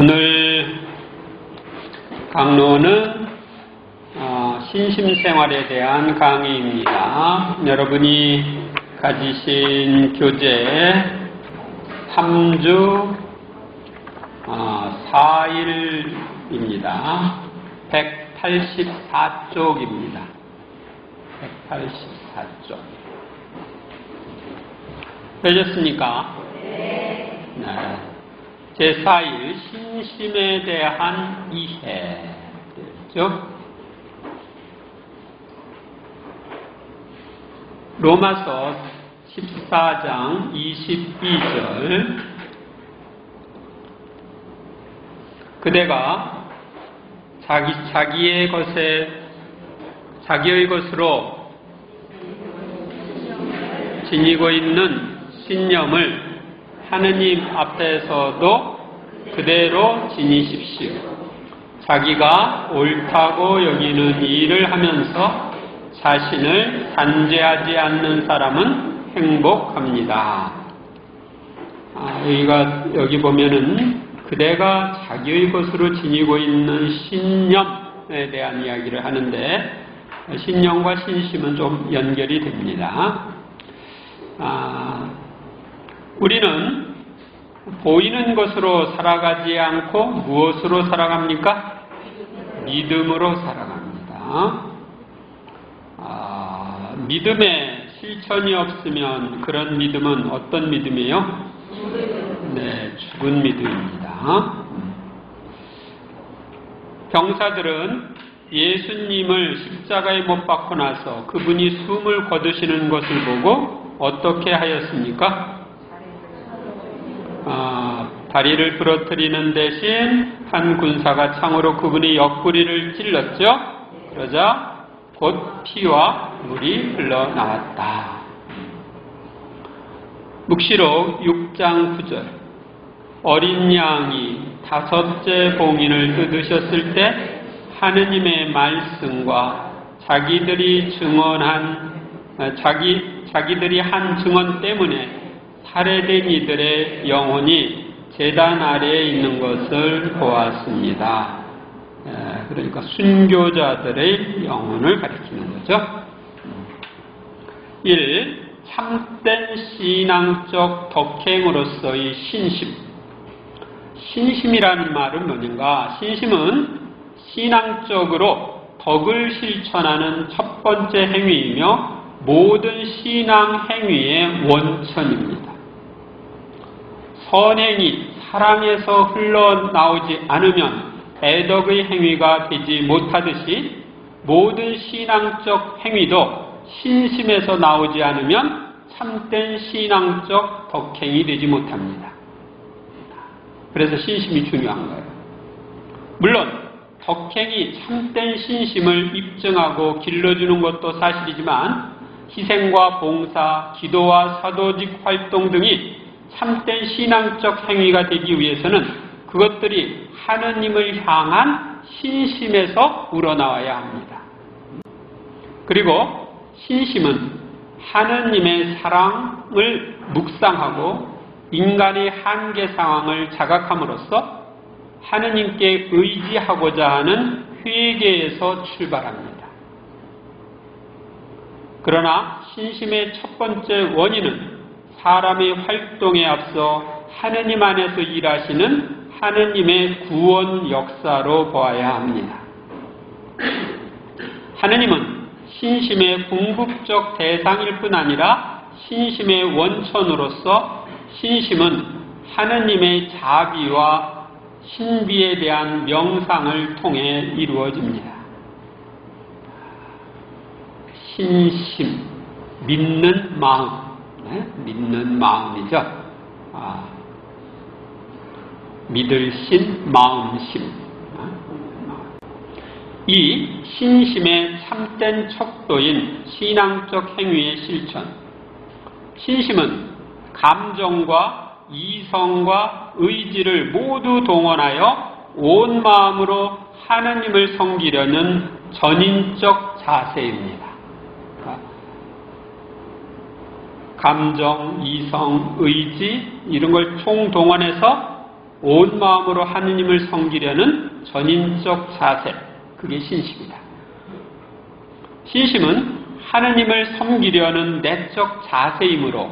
오늘 강론은 신심생활에 대한 강의입니다. 여러분이 가지신 교재 3주 4일입니다. 184쪽입니다. 184쪽. 되셨습니까? 네. 제4일 신심에 대한 이해 되죠. 로마서 14장 22절 그대가 자기의 것으로 지니고 있는 신념을 하느님 앞에서도 그대로 지니십시오. 자기가 옳다고 여기는 일을 하면서 자신을 단죄하지 않는 사람은 행복합니다. 여기 보면은 그대가 자기의 것으로 지니고 있는 신념에 대한 이야기를 하는데 신념과 신심은 좀 연결이 됩니다. 우리는 보이는 것으로 살아가지 않고 무엇으로 살아갑니까? 믿음으로 살아갑니다. 믿음에 실천이 없으면 그런 믿음은 어떤 믿음이에요? 네, 죽은 믿음입니다. 병사들은 예수님을 십자가에 못 박고 나서 그분이 숨을 거두시는 것을 보고 어떻게 하였습니까? 다리를 부러뜨리는 대신 한 군사가 창으로 그분의 옆구리를 찔렀죠. 그러자 곧 피와 물이 흘러나왔다. 묵시록 6장 9절 어린 양이 5째 봉인을 뜯으셨을 때 하느님의 말씀과 자기들이 한 증언 때문에 살해된 이들의 영혼이 제단 아래에 있는 것을 보았습니다. 그러니까 순교자들의 영혼을 가리키는 거죠. 1. 참된 신앙적 덕행으로서의 신심. 신심이라는 말은 뭐는가? 신심은 신앙적으로 덕을 실천하는 첫 번째 행위이며 모든 신앙 행위의 원천입니다. 선행이 사랑에서 흘러나오지 않으면 애덕의 행위가 되지 못하듯이 모든 신앙적 행위도 신심에서 나오지 않으면 참된 신앙적 덕행이 되지 못합니다. 그래서 신심이 중요한 거예요. 물론 덕행이 참된 신심을 입증하고 길러주는 것도 사실이지만 희생과 봉사, 기도와 사도직 활동 등이 참된 신앙적 행위가 되기 위해서는 그것들이 하느님을 향한 신심에서 우러나와야 합니다. 그리고 신심은 하느님의 사랑을 묵상하고 인간의 한계 상황을 자각함으로써 하느님께 의지하고자 하는 회개에서 출발합니다. 그러나 신심의 첫 번째 원인은 사람의 활동에 앞서 하느님 안에서 일하시는 하느님의 구원 역사로 보아야 합니다. 하느님은 신심의 궁극적 대상일 뿐 아니라 신심의 원천으로서 신심은 하느님의 자비와 신비에 대한 명상을 통해 이루어집니다. 신심, 믿는 마음, 믿는 마음이죠. 믿을 신, 마음심. 이 신심의 참된 척도인 신앙적 행위의 실천. 신심은 감정과 이성과 의지를 모두 동원하여 온 마음으로 하느님을 섬기려는 전인적 자세입니다. 감정, 이성, 의지 이런 걸 총동원해서 온 마음으로 하느님을 섬기려는 전인적 자세, 그게 신심이다. 신심은 하느님을 섬기려는 내적 자세이므로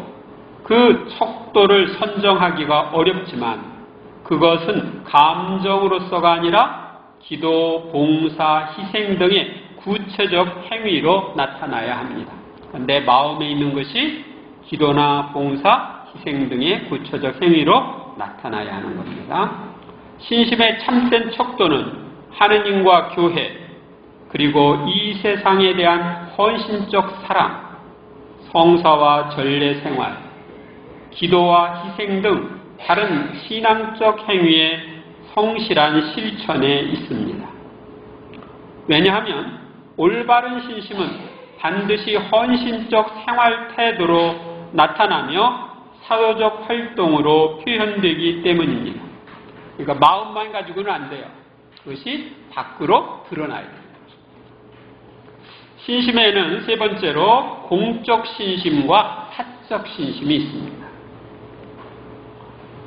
그 척도를 선정하기가 어렵지만 그것은 감정으로서가 아니라 기도, 봉사, 희생 등의 구체적 행위로 나타나야 합니다. 내 마음에 있는 것이 기도나 봉사, 희생 등의 구체적 행위로 나타나야 하는 겁니다. 신심의 참된 척도는 하느님과 교회, 그리고 이 세상에 대한 헌신적 사랑, 성사와 전례 생활, 기도와 희생 등 다른 신앙적 행위의 성실한 실천에 있습니다. 왜냐하면 올바른 신심은 반드시 헌신적 생활 태도로 나타나며 사회적 활동으로 표현되기 때문입니다. 그러니까 마음만 가지고는 안 돼요. 그것이 밖으로 드러나야 됩니다. 신심에는 세 번째로 공적 신심과 사적 신심이 있습니다.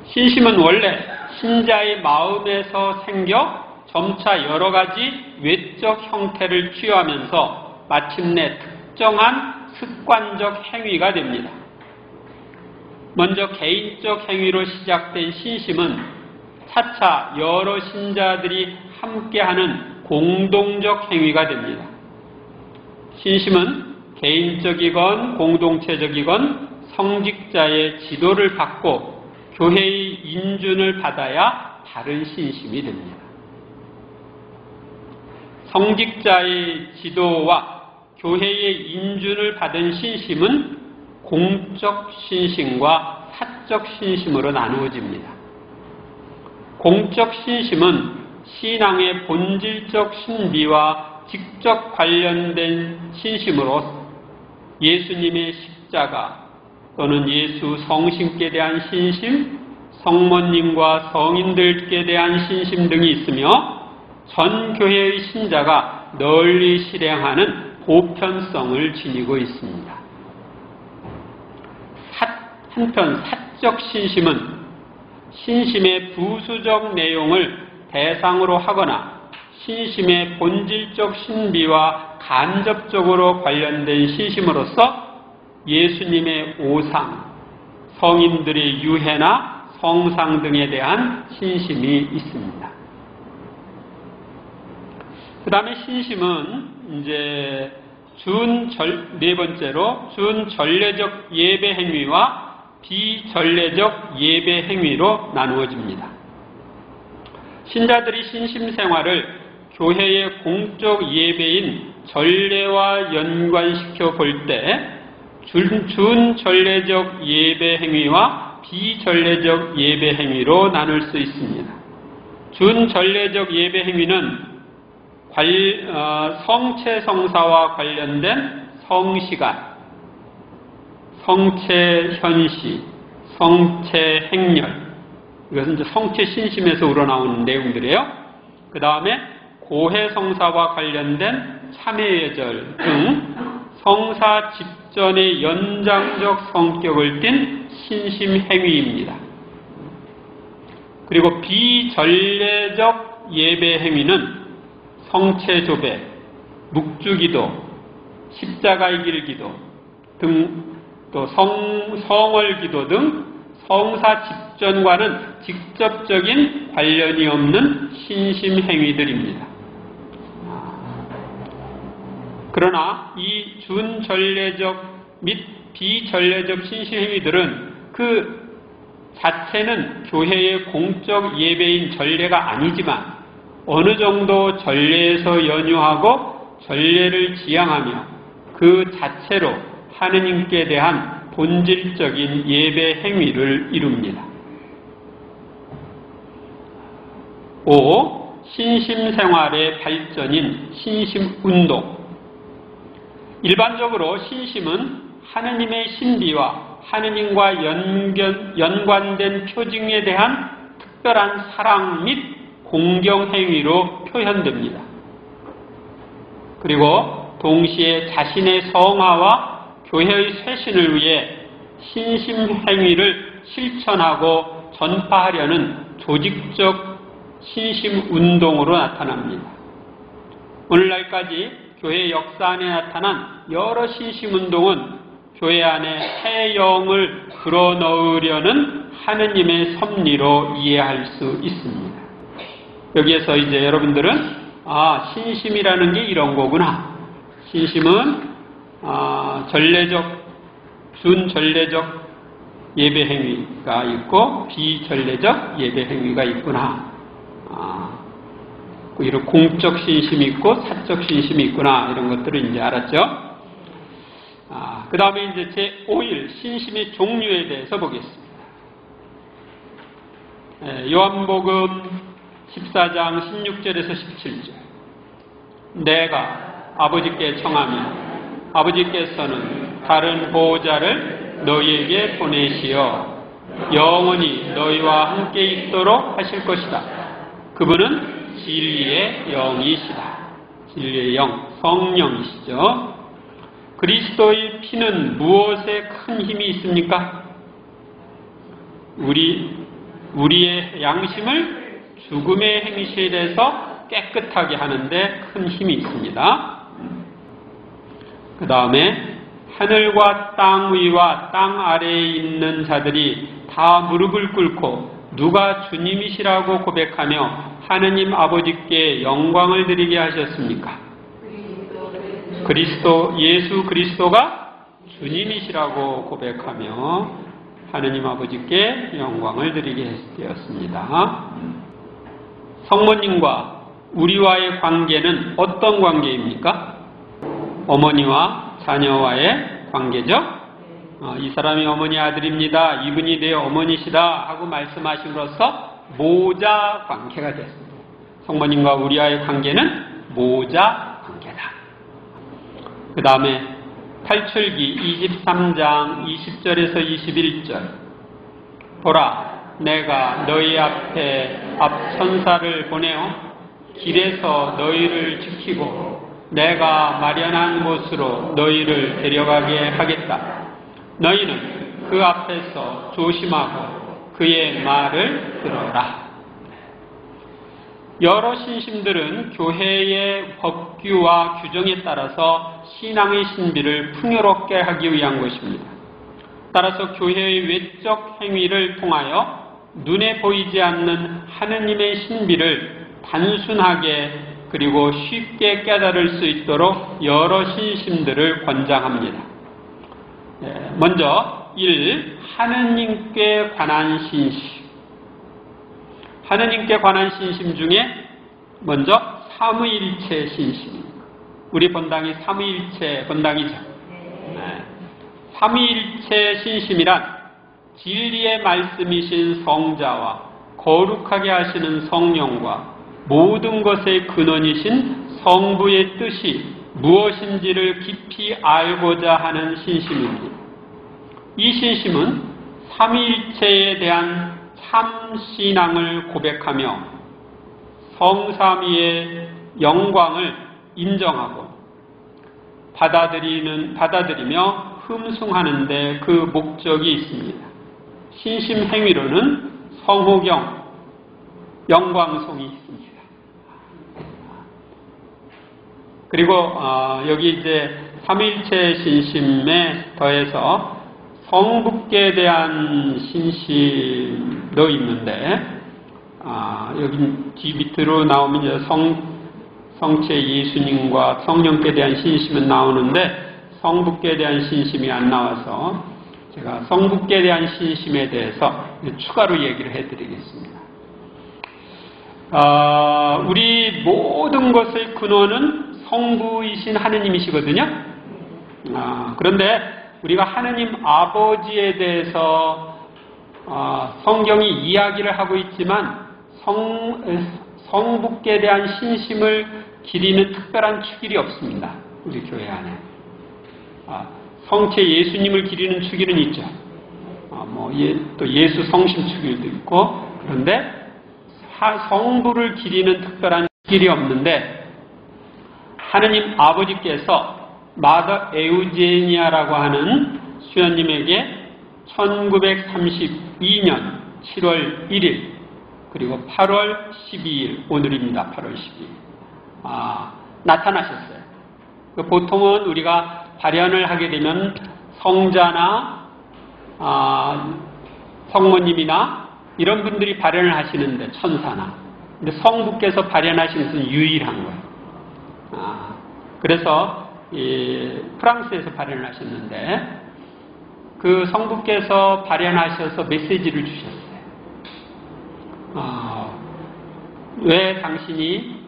신심은 원래 신자의 마음에서 생겨 점차 여러 가지 외적 형태를 취하면서 마침내 특정한 습관적 행위가 됩니다. 먼저 개인적 행위로 시작된 신심은 차차 여러 신자들이 함께하는 공동적 행위가 됩니다. 신심은 개인적이건 공동체적이건 성직자의 지도를 받고 교회의 인준을 받아야 다른 신심이 됩니다. 성직자의 지도와 교회의 인준을 받은 신심은 공적 신심과 사적 신심으로 나누어집니다. 공적 신심은 신앙의 본질적 신비와 직접 관련된 신심으로 예수님의 십자가 또는 예수 성신께 대한 신심, 성모님과 성인들께 대한 신심 등이 있으며 전 교회의 신자가 널리 실행하는 보편성을 지니고 있습니다. 한편 사적 신심은 신심의 부수적 내용을 대상으로 하거나 신심의 본질적 신비와 간접적으로 관련된 신심으로서 예수님의 오상, 성인들의 유해나 성상 등에 대한 신심이 있습니다. 그 다음에 신심은 이제 네 번째로 준전례적 예배 행위와 비전례적 예배 행위로 나누어집니다. 신자들이 신심 생활을 교회의 공적 예배인 전례와 연관시켜 볼 때 준전례적 예배 행위와 비전례적 예배 행위로 나눌 수 있습니다. 준전례적 예배 행위는 성체 성사와 관련된 성시간, 성체 현시, 성체 행렬, 이것은 이제 성체 신심에서 우러나오는 내용들이에요. 그 다음에 고해 성사와 관련된 참회예절 등 성사 직전의 연장적 성격을 띤 신심 행위입니다. 그리고 비전례적 예배 행위는 성체 조배, 묵주기도, 십자가의 길 기도 등 또 성월기도 등 성사 직전과는 직접적인 관련이 없는 신심 행위들입니다. 그러나 이 준전례적 및 비전례적 신심 행위들은 그 자체는 교회의 공적 예배인 전례가 아니지만 어느 정도 전례에서 연유하고 전례를 지향하며 그 자체로 하느님께 대한 본질적인 예배 행위를 이룹니다. 5. 신심 생활의 발전인 신심 운동. 일반적으로 신심은 하느님의 신비와 하느님과 연관된 표징에 대한 특별한 사랑 및 공경 행위로 표현됩니다. 그리고 동시에 자신의 성화와 교회의 쇄신을 위해 신심 행위를 실천하고 전파하려는 조직적 신심 운동으로 나타납니다. 오늘날까지 교회 역사 안에 나타난 여러 신심 운동은 교회 안에 새 영을 불어넣으려는 하느님의 섭리로 이해할 수 있습니다. 여기에서 이제 여러분들은 신심이라는 게 이런 거구나. 신심은 준전례적 예배 행위가 있고 비전례적 예배 행위가 있구나. 이런 공적 신심이 있고 사적 신심이 있구나. 이런 것들을 이제 알았죠. 그 다음에 이제 제5일 신심의 종류에 대해서 보겠습니다. 요한복음 14장 16절에서 17절. 내가 아버지께 청하면 아버지께서는 다른 보호자를 너희에게 보내시어 영원히 너희와 함께 있도록 하실 것이다. 그분은 진리의 영이시다. 진리의 영, 성령이시죠. 그리스도의 피는 무엇에 큰 힘이 있습니까? 우리의 양심을 죽음의 행실에서 깨끗하게 하는데 큰 힘이 있습니다. 그 다음에 하늘과 땅 위와 땅 아래에 있는 자들이 다 무릎을 꿇고 누가 주님이시라고 고백하며 하느님 아버지께 영광을 드리게 하셨습니까? 예수 그리스도가 주님이시라고 고백하며 하느님 아버지께 영광을 드리게 되었습니다. 성모님과 우리와의 관계는 어떤 관계입니까? 어머니와 자녀와의 관계죠. 이 사람이 어머니 아들입니다. 이분이 내 어머니시다 하고 말씀하심으로써 모자 관계가 됐습니다. 성모님과 우리와의 관계는 모자 관계다. 그 다음에 탈출기 23장 20절에서 21절. 보라, 내가 너희 앞에 앞천사를 보내어 길에서 너희를 지키고 내가 마련한 곳으로 너희를 데려가게 하겠다. 너희는 그 앞에서 조심하고 그의 말을 들어라. 여러 신심들은 교회의 법규와 규정에 따라서 신앙의 신비를 풍요롭게 하기 위한 것입니다. 따라서 교회의 외적 행위를 통하여 눈에 보이지 않는 하느님의 신비를 단순하게 그리고 쉽게 깨달을 수 있도록 여러 신심들을 권장합니다. 먼저 1. 하느님께 관한 신심. 하느님께 관한 신심 중에 먼저 삼위일체 신심입니다. 우리 본당이 삼위일체 본당이죠. 삼위일체 신심이란 진리의 말씀이신 성자와 거룩하게 하시는 성령과 모든 것의 근원이신 성부의 뜻이 무엇인지를 깊이 알고자 하는 신심입니다. 이 신심은 삼위일체에 대한 참신앙을 고백하며 성삼위의 영광을 인정하고 받아들이며 흠숭하는 데 그 목적이 있습니다. 신심 행위로는 성호경, 영광송이 있습니다. 그리고 여기 이제 삼위일체 신심에 더해서 성부께 대한 신심도 있는데 여기 뒤 밑으로 나오면 이제 성체 예수님과 성령께 대한 신심은 나오는데 성부께 대한 신심이 안 나와서 제가 성부께 대한 신심에 대해서 추가로 얘기를 해드리겠습니다. 우리 모든 것의 근원은 성부이신 하느님이시거든요. 그런데 우리가 하느님 아버지에 대해서 성경이 이야기를 하고 있지만 성부께 대한 신심을 기리는 특별한 축일이 없습니다. 우리 교회 안에. 성체 예수님을 기리는 축일은 있죠. 또 예수 성심 축일도 있고, 그런데 성부를 기리는 특별한 축일이 없는데, 하느님 아버지께서 마더 에우제니아라고 하는 수녀님에게 1932년 7월 1일 그리고 8월 12일, 오늘입니다. 8월 12일. 나타나셨어요. 보통은 우리가 발현을 하게 되면 성자나 성모님이나 이런 분들이 발현을 하시는데, 천사나. 근데 성부께서 발현하신 것은 유일한 거예요. 그래서 프랑스에서 발현을 하셨는데, 그 성부께서 발현하셔서 메시지를 주셨어요. 왜 당신이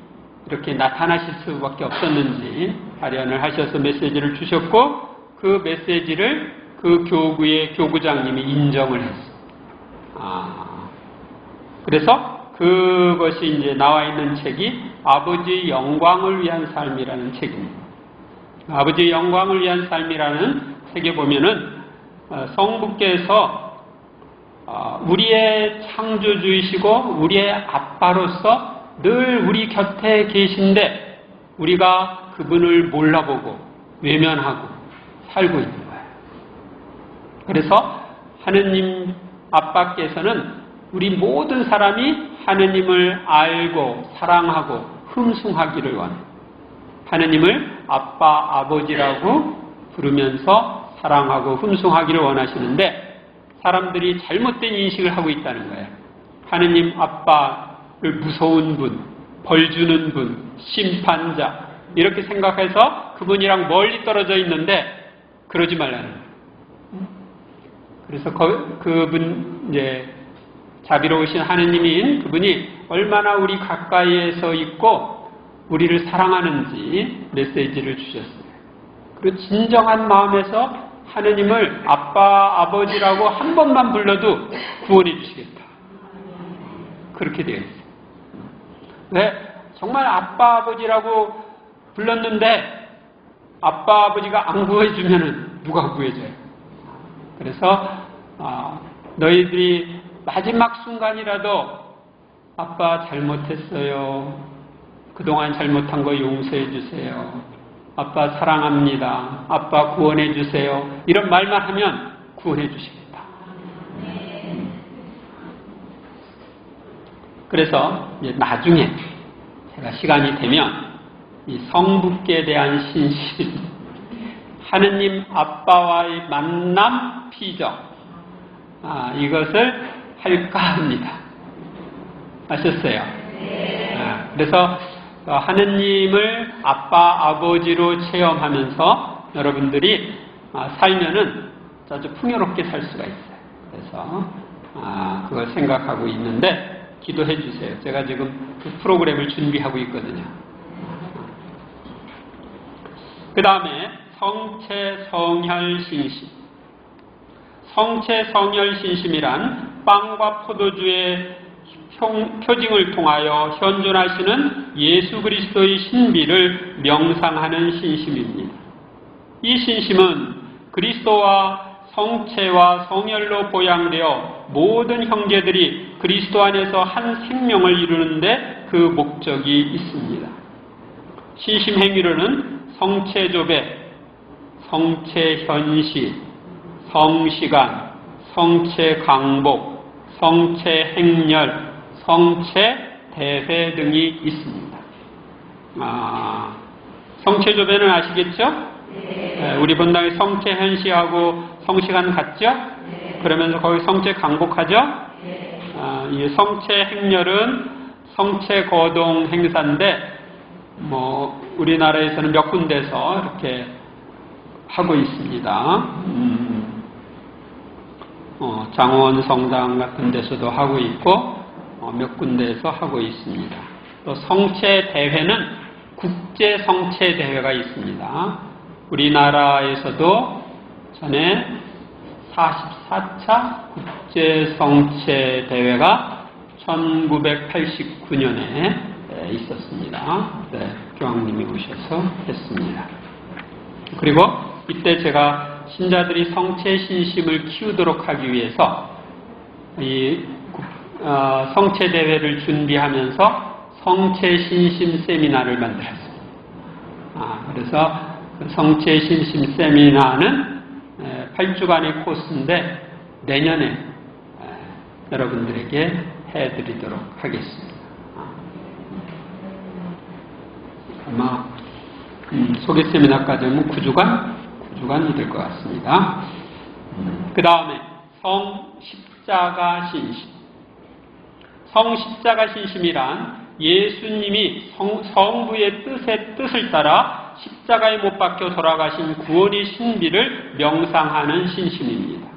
이렇게 나타나실 수밖에 없었는지 발현을 하셔서 메시지를 주셨고, 그 메시지를 그 교구의 교구장님이 인정을 했어요. 그래서 그것이 이제 나와 있는 책이 아버지의 영광을 위한 삶이라는 책입니다. 아버지의 영광을 위한 삶이라는 책에 보면은 성부께서 우리의 창조주이시고 우리의 아빠로서 늘 우리 곁에 계신데 우리가 그분을 몰라보고 외면하고 살고 있는 거예요. 그래서 하느님 아빠께서는 우리 모든 사람이 하느님을 알고 사랑하고 흠숭하기를 원해요. 하느님을 아빠, 아버지라고 부르면서 사랑하고 흠숭하기를 원하시는데 사람들이 잘못된 인식을 하고 있다는 거예요. 하느님 아빠를 무서운 분, 벌 주는 분, 심판자 이렇게 생각해서 그분이랑 멀리 떨어져 있는데 그러지 말라는 거예요. 그래서 그분 이제 자비로우신 하느님인 그분이 얼마나 우리 가까이에서 있고 우리를 사랑하는지 메시지를 주셨어요. 그리고 진정한 마음에서 하느님을 아빠, 아버지라고 한 번만 불러도 구원해 주시겠다. 그렇게 되어 있어요. 왜? 정말 아빠, 아버지라고 불렀는데 아빠, 아버지가 안 구해주면은 누가 구해줘요? 그래서 너희들이 마지막 순간이라도 아빠 잘못했어요. 그동안 잘못한 거 용서해 주세요. 아빠 사랑합니다. 아빠 구원해 주세요. 이런 말만 하면 구원해 주시겠다. 그래서 이제 나중에 제가 시간이 되면 이 성부께 대한 신실, 하느님 아빠와의 만남 피정, 이것을 할까 합니다. 아셨어요? 그래서 하느님을 아빠, 아버지로 체험하면서 여러분들이 살면은 아주 풍요롭게 살 수가 있어요. 그래서 그걸 생각하고 있는데 기도해 주세요. 제가 지금 그 프로그램을 준비하고 있거든요. 그 다음에 성체 성혈 신심. 성체 성혈 신심이란 빵과 포도주의 표징을 통하여 현존하시는 예수 그리스도의 신비를 명상하는 신심입니다. 이 신심은 그리스도와 성체와 성혈로 보양되어 모든 형제들이 그리스도 안에서 한 생명을 이루는데 그 목적이 있습니다. 신심 행위로는 성체조배, 성체현시, 성시간, 성체강복, 성체행렬, 성체대회 등이 있습니다. 성체조배는 아시겠죠? 네. 우리 본당에 성체현시하고 성시간 같죠? 네. 그러면서 거기 성체강복하죠? 네. 이 성체행렬은 성체거동 행사인데 우리나라에서는 몇 군데서 이렇게 하고 있습니다. 장원 성당 같은 데서도 하고 있고 몇 군데에서 하고 있습니다. 또 성체대회는 국제 성체대회가 있습니다. 우리나라에서도 전에 44차 국제 성체대회가 1989년에 있었습니다. 네, 교황님이 오셔서 했습니다. 그리고 이때 제가 신자들이 성체 신심을 키우도록 하기 위해서 이 성체 대회를 준비하면서 성체 신심 세미나를 만들었습니다. 그래서 성체 신심 세미나는 8주간의 코스인데 내년에 여러분들에게 해드리도록 하겠습니다. 아마 소개 세미나까지 하면 9주간이 될 것 같습니다. 그 다음에 성십자가 신심. 성십자가 신심이란 예수님이 성부의 뜻을 따라 십자가에 못 박혀 돌아가신 구원의 신비를 명상하는 신심입니다.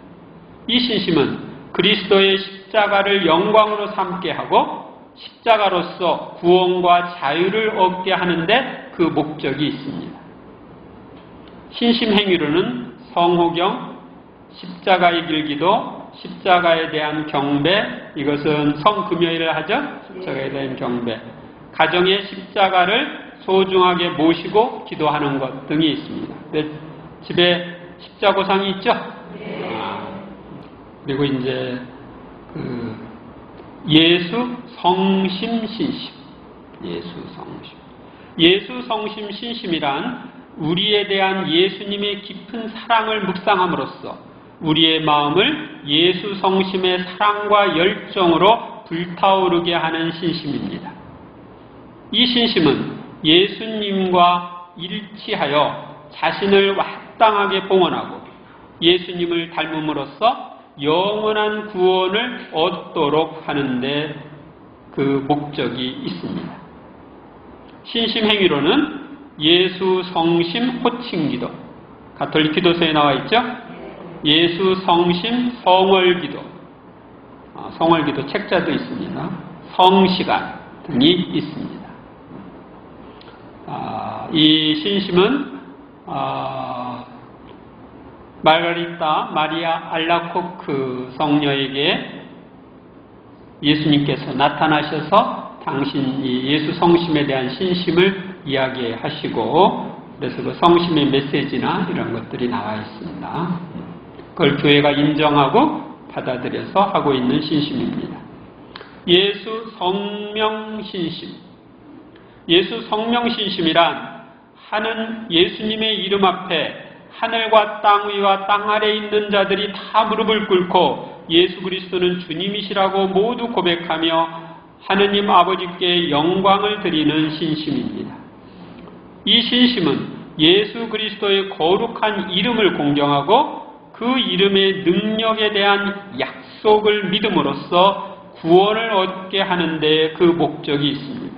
이 신심은 그리스도의 십자가를 영광으로 삼게 하고 십자가로서 구원과 자유를 얻게 하는데 그 목적이 있습니다. 신심 행위로는 성호경, 십자가의 길기도, 십자가에 대한 경배, 이것은 성금요일을 하죠. 십자가에 대한 경배, 가정의 십자가를 소중하게 모시고 기도하는 것 등이 있습니다. 집에 십자고상이 있죠? 그리고 이제 예수 성심 신심. 예수 성심 신심이란 우리에 대한 예수님의 깊은 사랑을 묵상함으로써 우리의 마음을 예수 성심의 사랑과 열정으로 불타오르게 하는 신심입니다. 이 신심은 예수님과 일치하여 자신을 합당하게 봉헌하고 예수님을 닮음으로써 영원한 구원을 얻도록 하는데 그 목적이 있습니다. 신심 행위로는 예수 성심 호칭기도, 가톨릭 기도서에 나와 있죠? 예수 성심 성월기도, 성월기도 책자도 있습니다. 성시간 등이 있습니다. 이 신심은 마르가리타 마리아 알라코크 성녀에게 예수님께서 나타나셔서 당신이 예수 성심에 대한 신심을 이야기하시고, 그래서 그 성심의 메시지나 이런 것들이 나와 있습니다. 그걸 교회가 인정하고 받아들여서 하고 있는 신심입니다. 예수 성명 신심. 예수 성명 신심이란 하는 예수님의 이름 앞에 하늘과 땅 위와 땅 아래 있는 자들이 다 무릎을 꿇고 예수 그리스도는 주님이시라고 모두 고백하며 하느님 아버지께 영광을 드리는 신심입니다. 이 신심은 예수 그리스도의 거룩한 이름을 공경하고 그 이름의 능력에 대한 약속을 믿음으로써 구원을 얻게 하는데 그 목적이 있습니다.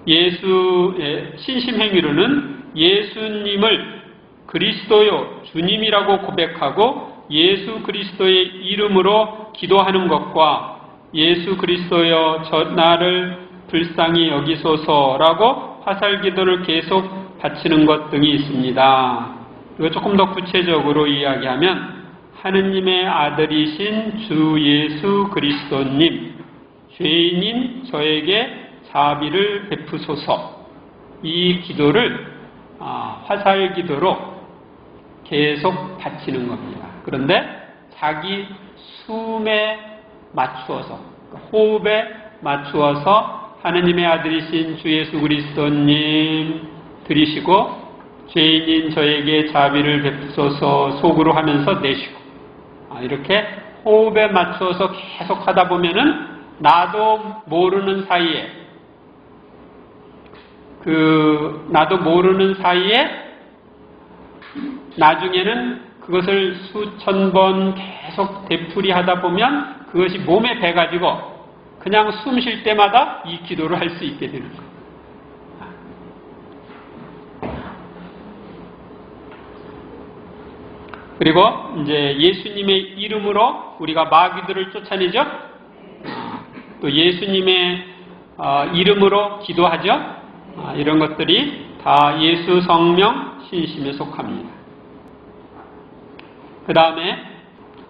예수의 신심 행위로는 예수님을 그리스도요 주님이라고 고백하고 예수 그리스도의 이름으로 기도하는 것과 예수 그리스도여 나를 불쌍히 여기소서라고 화살 기도를 계속 바치는 것 등이 있습니다. 이거 조금 더 구체적으로 이야기하면 하느님의 아들이신 주 예수 그리스도님, 죄인인 저에게 자비를 베푸소서, 이 기도를 화살 기도로 계속 바치는 겁니다. 그런데 자기 숨에 맞추어서, 호흡에 맞추어서 하느님의 아들이신 주 예수 그리스도님 들이시고 죄인인 저에게 자비를 베푸소서 속으로 하면서 내쉬고, 이렇게 호흡에 맞추어서 계속 하다 보면은 나도 모르는 사이에 나중에는 그것을 수천 번 계속 되풀이하다 보면 그것이 몸에 배가지고 그냥 숨 쉴 때마다 이 기도를 할 수 있게 되는 거예요. 그리고 이제 예수님의 이름으로 우리가 마귀들을 쫓아내죠. 또 예수님의 이름으로 기도하죠. 이런 것들이 다 예수 성명 신심에 속합니다. 그 다음에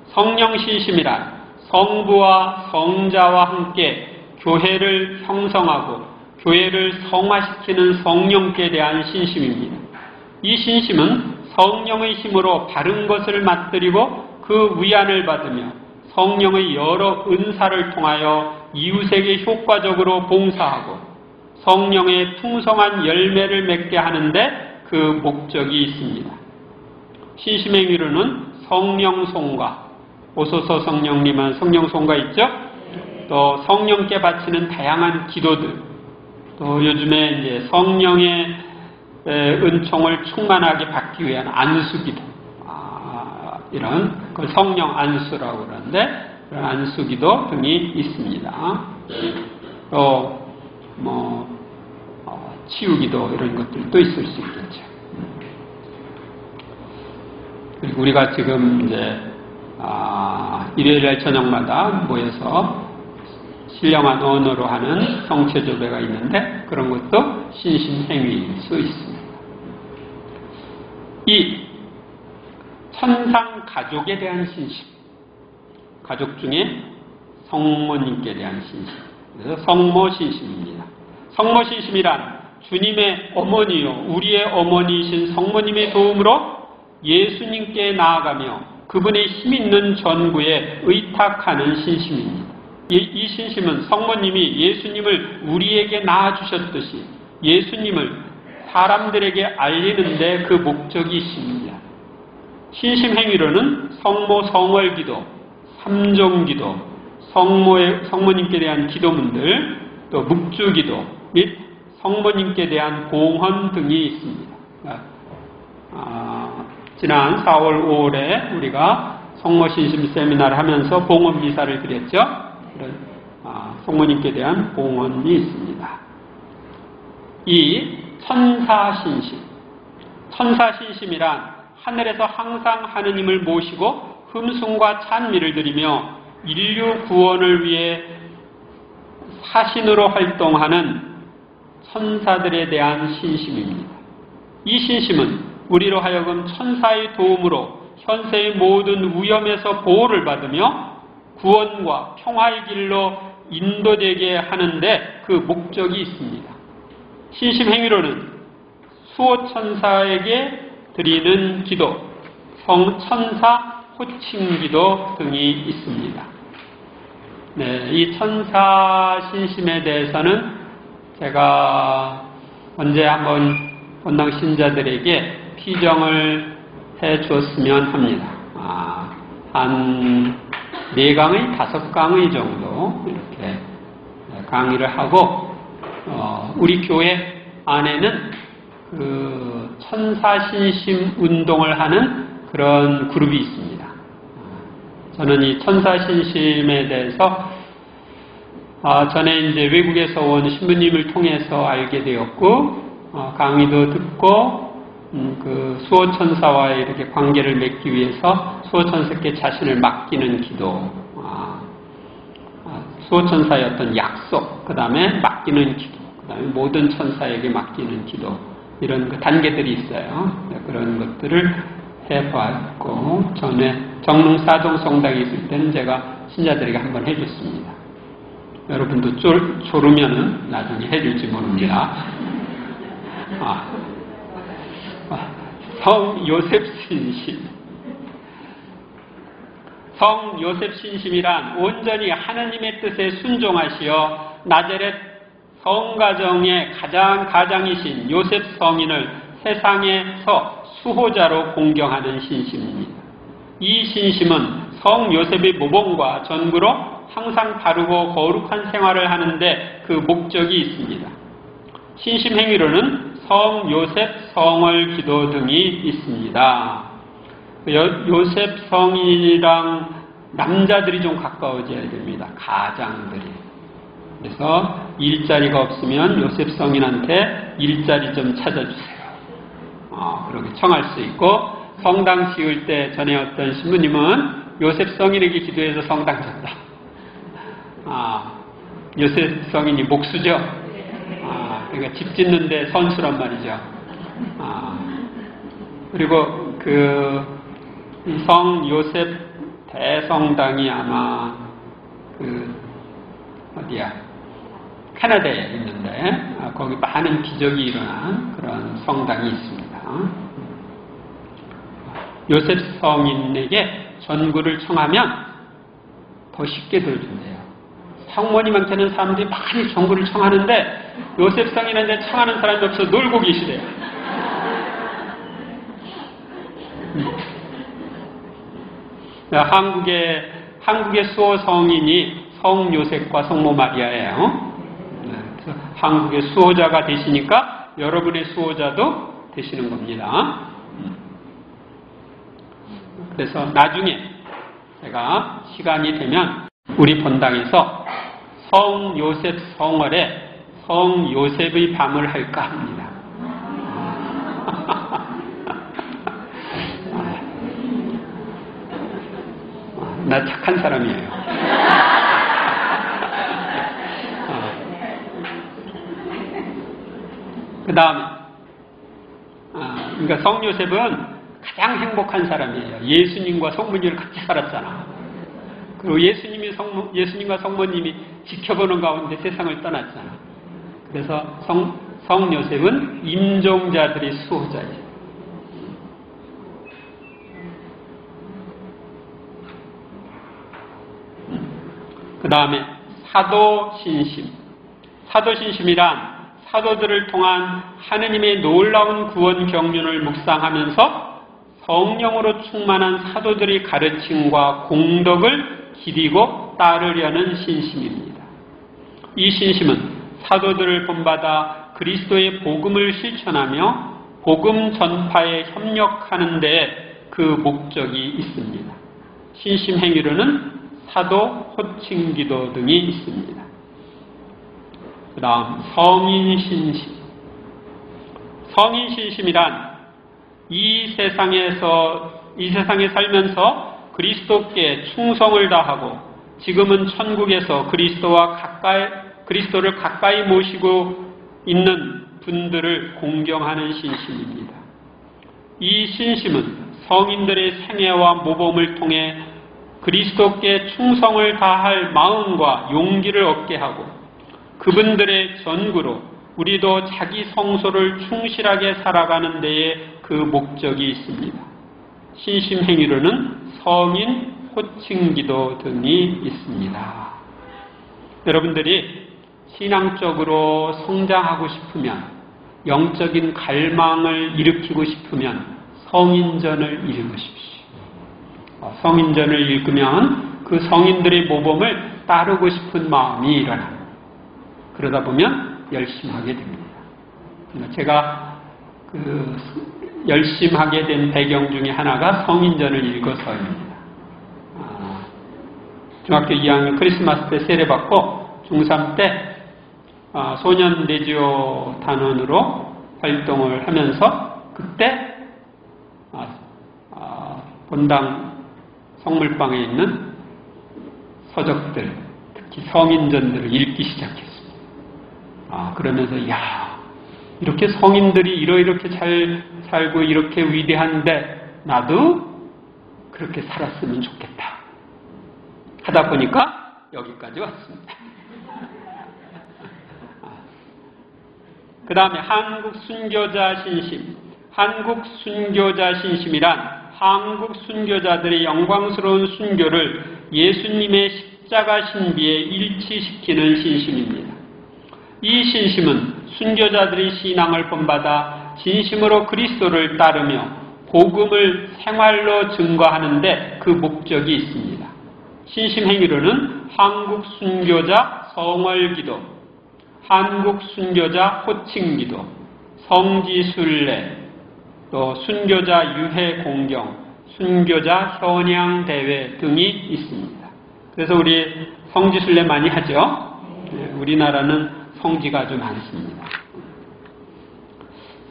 성령 신심이란 성부와 성자와 함께 교회를 형성하고 교회를 성화시키는 성령께 대한 신심입니다. 이 신심은 성령의 힘으로 바른 것을 맛들이고 그 위안을 받으며 성령의 여러 은사를 통하여 이웃에게 효과적으로 봉사하고 성령의 풍성한 열매를 맺게 하는데 그 목적이 있습니다. 신심행위로는 성령송가, 오소서 성령님은 성령송가 있죠? 또 성령께 바치는 다양한 기도들, 또 요즘에 이제 성령의 은총을 충만하게 받기 위한 안수기도, 이런 그 성령 안수라고 그러는데 그런 안수기도 등이 있습니다. 또 치유기도 이런 것들도 있을 수 있겠죠. 그리고 우리가 지금 이제 일요일 저녁마다 모여서 신령한 언어로 하는 성체조배가 있는데 그런 것도 신심행위일 수 있습니다. 이 천상 가족에 대한 신심, 가족 중에 성모님께 대한 신심, 그래서 성모신심입니다. 성모신심이란 주님의 어머니요 우리의 어머니이신 성모님의 도움으로 예수님께 나아가며 그분의 힘있는 전구에 의탁하는 신심입니다. 이 신심은 성모님이 예수님을 우리에게 낳아주셨듯이 예수님을 사람들에게 알리는 데 그 목적이 있습니다. 신심행위로는 성모 성월기도, 삼종기도, 성모님께 대한 기도문들, 또 묵주기도 및 성모님께 대한 봉헌 등이 있습니다. 지난 4월 5월에 우리가 성모신심 세미나를 하면서 봉헌 미사를 드렸죠. 그런 성모님께 대한 봉헌이 있습니다. 이 천사신심, 천사신심이란 하늘에서 항상 하느님을 모시고 흠숭과 찬미를 드리며 인류 구원을 위해 사신으로 활동하는 천사들에 대한 신심입니다. 이 신심은 우리로 하여금 천사의 도움으로 현세의 모든 위험에서 보호를 받으며 구원과 평화의 길로 인도되게 하는데 그 목적이 있습니다. 신심행위로는 수호천사에게 드리는 기도, 성천사 호칭기도 등이 있습니다. 네, 이 천사신심에 대해서는 제가 언제 한번 본당 신자들에게 피정을 해 주었으면 합니다. 한 4강의 5강의 정도 이렇게 강의를 하고 우리 교회 안에는 그 천사신심 운동을 하는 그런 그룹이 있습니다. 저는 이 천사신심에 대해서 전에 이제 외국에서 온 신부님을 통해서 알게 되었고 강의도 듣고 그 수호천사와의 이렇게 관계를 맺기 위해서 수호천사께 자신을 맡기는 기도, 수호천사의 어떤 약속, 그 다음에 맡기는 기도, 그 다음에 모든 천사에게 맡기는 기도, 이런 그 단계들이 있어요. 그런 것들을 해봤고, 전에 정릉 사종성당에 있을 때는 제가 신자들에게 한번 해줬습니다. 여러분도 졸으면은 나중에 해줄지 모릅니다. 성 요셉 신심. 성 요셉 신심이란 온전히 하느님의 뜻에 순종하시어 나자렛 성가정의 가장이신 요셉 성인을 세상에서 수호자로 공경하는 신심입니다. 이 신심은 성 요셉의 모범과 전구로 항상 바르고 거룩한 생활을 하는데 그 목적이 있습니다. 신심 행위로는 성 요셉 성월 기도 등이 있습니다. 요셉 성인이랑 남자들이 좀 가까워져야 됩니다. 가장들이. 그래서 일자리가 없으면 요셉 성인한테 일자리 좀 찾아주세요. 그렇게 청할 수 있고, 성당 지을 때 전에 어떤 신부님은 요셉 성인에게 기도해서 성당 졌다. 요셉 성인이 목수죠. 그러니까 집 짓는데 선수란 말이죠. 그리고 그 성 요셉 대성당이 아마 어디야? 캐나다에 있는데 거기 많은 기적이 일어난 그런 성당이 있습니다. 요셉 성인에게 전구를 청하면 더 쉽게 들어준대요. 성모님한테는 사람들이 많이 전구를 청하는데 요셉 성인한테 청하는 사람이 없어 놀고 계시대요. 한국의 수호 성인이 성 요셉과 성모 마리아예요. 그래서 한국의 수호자가 되시니까 여러분의 수호자도 되시는 겁니다. 그래서 나중에 제가 시간이 되면 우리 본당에서 성 요셉 성월에 성 요셉의 밤을 할까 합니다. 나 착한 사람이에요. 그 다음에, 그러니까 성 요셉은 가장 행복한 사람이에요. 예수님과 성모님을 같이 살았잖아. 그리고 예수님과 성모님이 지켜보는 가운데 세상을 떠났잖아. 그래서 성 요셉은 임종자들의 수호자예요. 그 다음에 사도신심. 사도신심이란 사도들을 통한 하느님의 놀라운 구원 경륜을 묵상하면서 성령으로 충만한 사도들의 가르침과 공덕을 기리고 따르려는 신심입니다. 이 신심은 사도들을 본받아 그리스도의 복음을 실천하며 복음 전파에 협력하는 데 그 목적이 있습니다. 신심 행위로는 사도, 호칭기도 등이 있습니다. 그 다음 성인신심. 성인신심이란 이 세상에 살면서 그리스도께 충성을 다하고 지금은 천국에서 그리스도를 가까이 모시고 있는 분들을 공경하는 신심입니다. 이 신심은 성인들의 생애와 모범을 통해 그리스도께 충성을 다할 마음과 용기를 얻게 하고 그분들의 전구로 우리도 자기 성소를 충실하게 살아가는 데에 그 목적이 있습니다. 신심 행위로는 성인, 호칭기도 등이 있습니다. 여러분들이 신앙적으로 성장하고 싶으면, 영적인 갈망을 일으키고 싶으면 성인전을 읽으십시오. 성인전을 읽으면 그 성인들의 모범을 따르고 싶은 마음이 일어납니다. 그러다 보면 열심하게 됩니다. 제가 열심하게 된 배경 중에 하나가 성인전을 읽어서입니다. 중학교 2학년 크리스마스 때 세례받고 중3 때 소년 레지오 단원으로 활동을 하면서 그때 본당 성물방에 있는 서적들, 특히 성인전들을 읽기 시작했습니다. 그러면서 이렇게 성인들이 이렇게 잘 살고 이렇게 위대한데 나도 그렇게 살았으면 좋겠다 하다 보니까 여기까지 왔습니다. 그 다음에 한국 순교자 신심. 한국 순교자 신심이란 한국 순교자들의 영광스러운 순교를 예수님의 십자가 신비에 일치시키는 신심입니다. 이 신심은 순교자들의 신앙을 본받아 진심으로 그리스도를 따르며 복음을 생활로 증거하는 데 그 목적이 있습니다. 신심 행위로는 한국 순교자 성월기도, 한국 순교자 호칭기도, 성지순례, 또 순교자 유해 공경, 순교자 현양대회 등이 있습니다. 그래서 우리 성지순례 많이 하죠? 우리나라는 성지가 아주 많습니다.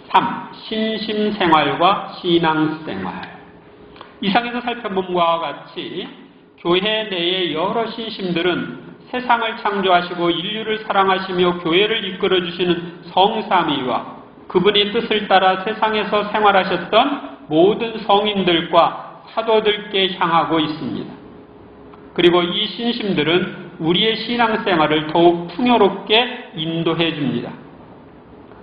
3. 신심생활과 신앙생활. 이상에서 살펴본 바와 같이 교회 내의 여러 신심들은 세상을 창조하시고 인류를 사랑하시며 교회를 이끌어주시는 성삼위와 그분의 뜻을 따라 세상에서 생활하셨던 모든 성인들과 사도들께 향하고 있습니다. 그리고 이 신심들은 우리의 신앙생활을 더욱 풍요롭게 인도해 줍니다.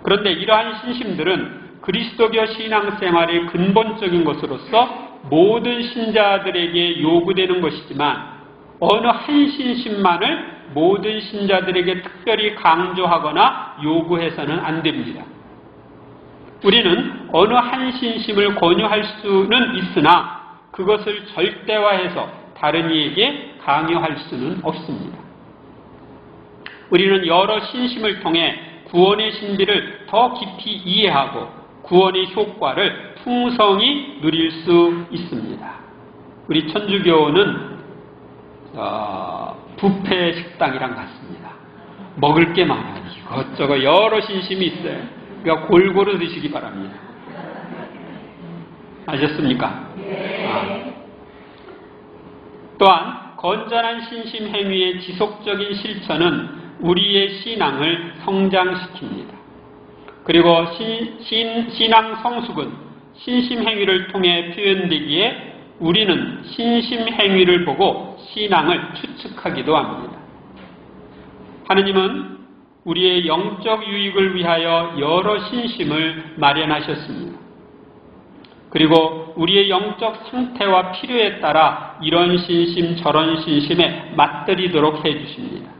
그런데 이러한 신심들은 그리스도교 신앙생활의 근본적인 것으로서 모든 신자들에게 요구되는 것이지만 어느 한 신심만을 모든 신자들에게 특별히 강조하거나 요구해서는 안 됩니다. 우리는 어느 한 신심을 권유할 수는 있으나 그것을 절대화해서 다른 이에게 강요할 수는 없습니다. 우리는 여러 신심을 통해 구원의 신비를 더 깊이 이해하고 구원의 효과를 풍성히 누릴 수 있습니다. 우리 천주교는 뷔페 식당이랑 같습니다. 먹을 게 많아요. 이것저것 여러 신심이 있어요. 그러니까 골고루 드시기 바랍니다. 아셨습니까? 또한 건전한 신심 행위의 지속적인 실천은 우리의 신앙을 성장시킵니다. 그리고 신앙 성숙은 신심 행위를 통해 표현되기에 우리는 신심 행위를 보고 신앙을 추측하기도 합니다. 하느님은 우리의 영적 유익을 위하여 여러 신심을 마련하셨습니다. 그리고 우리의 영적 상태와 필요에 따라 이런 신심 저런 신심에 맞들이도록 해주십니다.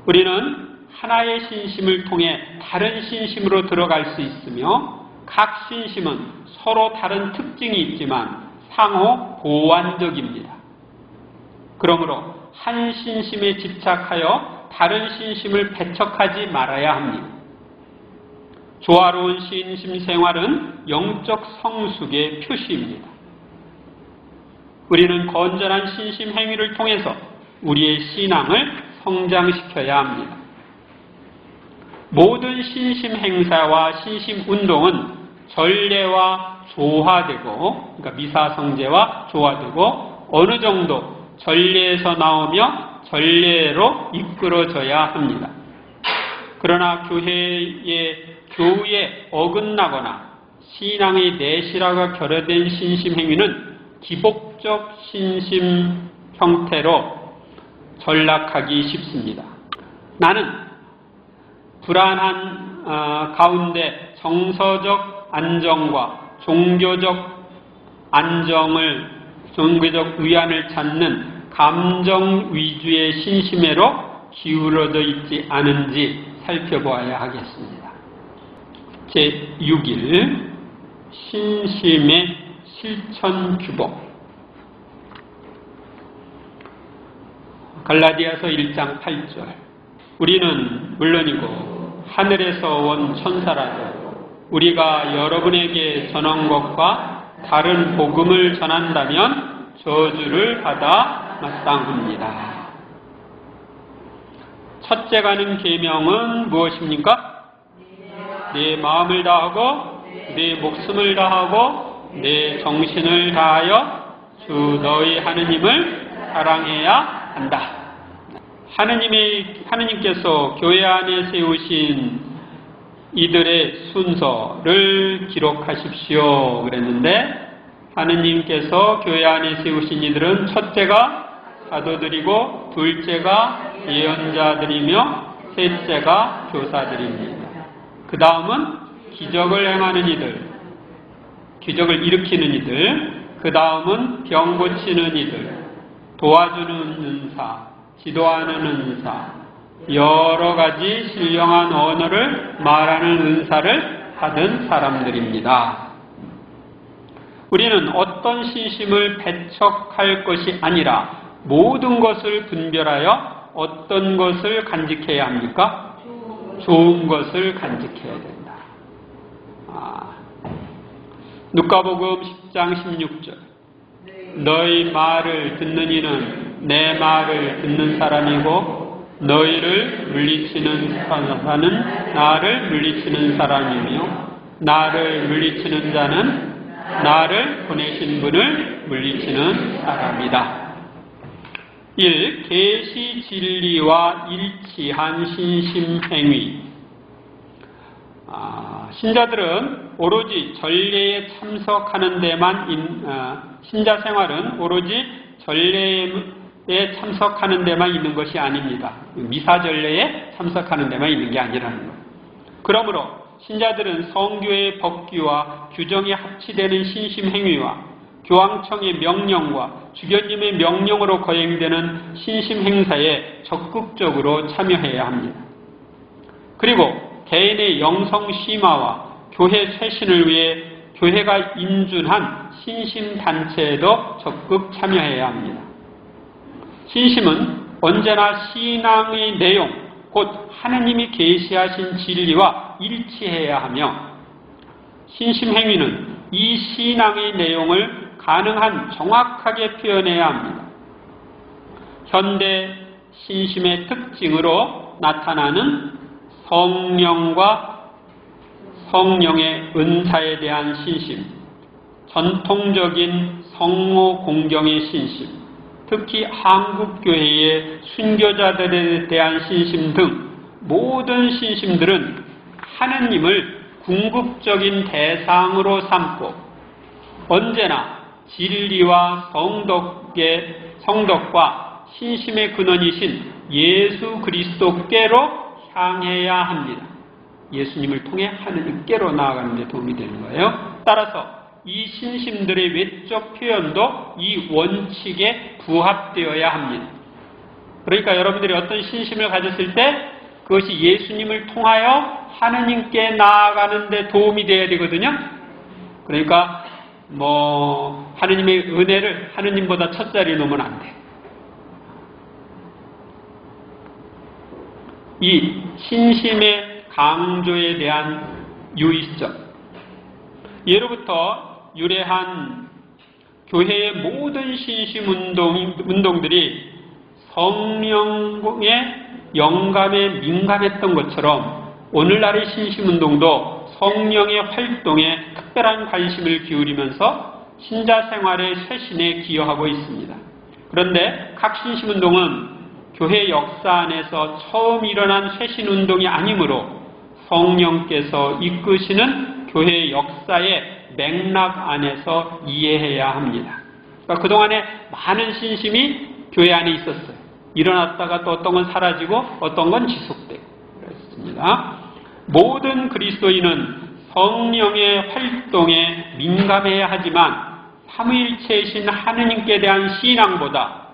우리는 하나의 신심을 통해 다른 신심으로 들어갈 수 있으며 각 신심은 서로 다른 특징이 있지만 상호 보완적입니다. 그러므로 한 신심에 집착하여 다른 신심을 배척하지 말아야 합니다. 조화로운 신심 생활은 영적 성숙의 표시입니다. 우리는 건전한 신심 행위를 통해서 우리의 신앙을 성장시켜야 합니다. 모든 신심 행사와 신심 운동은 전례와 조화되고, 그러니까 미사성제와 조화되고 어느 정도 전례에서 나오며 전례로 이끌어져야 합니다. 그러나 교우에 어긋나거나 신앙의 내실화가 결여된 신심 행위는 기복적 신심 형태로 전락하기 쉽습니다. 나는 불안한 가운데 정서적 안정과 종교적 위안을 찾는 감정 위주의 신심애로 기울어져 있지 않은지 살펴보아야 하겠습니다. 제6일 신심의 실천 규범. 갈라디아서 1장 8절. 우리는 물론이고 하늘에서 온 천사라도 우리가 여러분에게 전한 것과 다른 복음을 전한다면 저주를 받아 마땅합니다. 첫째 가는 계명은 무엇입니까? 내 마음을 다하고 내 목숨을 다하고 내 정신을 다하여 주 너희 하느님을 사랑해야 한다. 하느님께서 교회 안에 세우신 이들의 순서를 기록하십시오 그랬는데, 하느님께서 교회 안에 세우신 이들은 첫째가 사도들이고 둘째가 예언자들이며 셋째가 교사들입니다. 그 다음은 기적을 행하는 이들, 기적을 일으키는 이들, 그 다음은 병 고치는 이들, 도와주는 은사, 지도하는 은사, 여러 가지 신령한 언어를 말하는 은사를 받은 사람들입니다. 우리는 어떤 신심을 배척할 것이 아니라 모든 것을 분별하여 어떤 것을 간직해야 합니까? 좋은 것을 간직해야 된다. 누가복음 10장 16절. 너희 말을 듣는 이는 내 말을 듣는 사람이고 너희를 물리치는 사람은 나를 물리치는 사람이며 나를 물리치는 자는 나를 보내신 분을 물리치는 사람이다. 1. 계시 진리와 일치한 신심 행위. 신자들은 오로지 전례에 참석하는 데만 신자 생활은 오로지 전례에 참석하는 데만 있는 것이 아닙니다. 미사 전례에 참석하는 데만 있는 게 아니라는 거예요. 그러므로 신자들은 성교의 법규와 규정이 합치되는 신심 행위와 교황청의 명령과 주교님의 명령으로 거행되는 신심 행사에 적극적으로 참여해야 합니다. 그리고 개인의 영성 심화와 교회 쇄신을 위해 교회가 인준한 신심 단체에도 적극 참여해야 합니다. 신심은 언제나 신앙의 내용, 곧 하느님이 계시하신 진리와 일치해야 하며, 신심 행위는 이 신앙의 내용을 가능한 정확하게 표현해야 합니다. 현대 신심의 특징으로 나타나는 성령과 성령의 은사에 대한 신심, 전통적인 성모 공경의 신심, 특히 한국교회의 순교자들에 대한 신심 등 모든 신심들은 하느님을 궁극적인 대상으로 삼고 언제나 진리와 성덕과 신심의 근원이신 예수 그리스도께로 향해야 합니다. 예수님을 통해 하느님께로 나아가는 데 도움이 되는 거예요. 따라서 이 신심들의 외적 표현도 이 원칙에 부합되어야 합니다. 그러니까 여러분들이 어떤 신심을 가졌을 때 그것이 예수님을 통하여 하느님께 나아가는 데 도움이 되어야 되거든요. 그러니까 하느님의 은혜를 하느님보다 첫자리에 놓으면 안 돼. 이 신심의 강조에 대한 유의점. 예로부터 유래한 교회의 모든 신심 운동들이 성령의 영감에 민감했던 것처럼 오늘날의 신심 운동도 성령의 활동에 특별한 관심을 기울이면서 신자 생활의 쇄신에 기여하고 있습니다. 그런데 각 신심 운동은 교회 역사 안에서 처음 일어난 쇄신 운동이 아니므로 성령께서 이끄시는 교회 역사의 맥락 안에서 이해해야 합니다. 그러니까 그동안에 많은 신심이 교회 안에 있었어요. 일어났다가 또 어떤 건 사라지고 어떤 건 지속되고 그랬습니다. 모든 그리스도인은 성령의 활동에 민감해야 하지만 삼위일체이신 하느님께 대한 신앙보다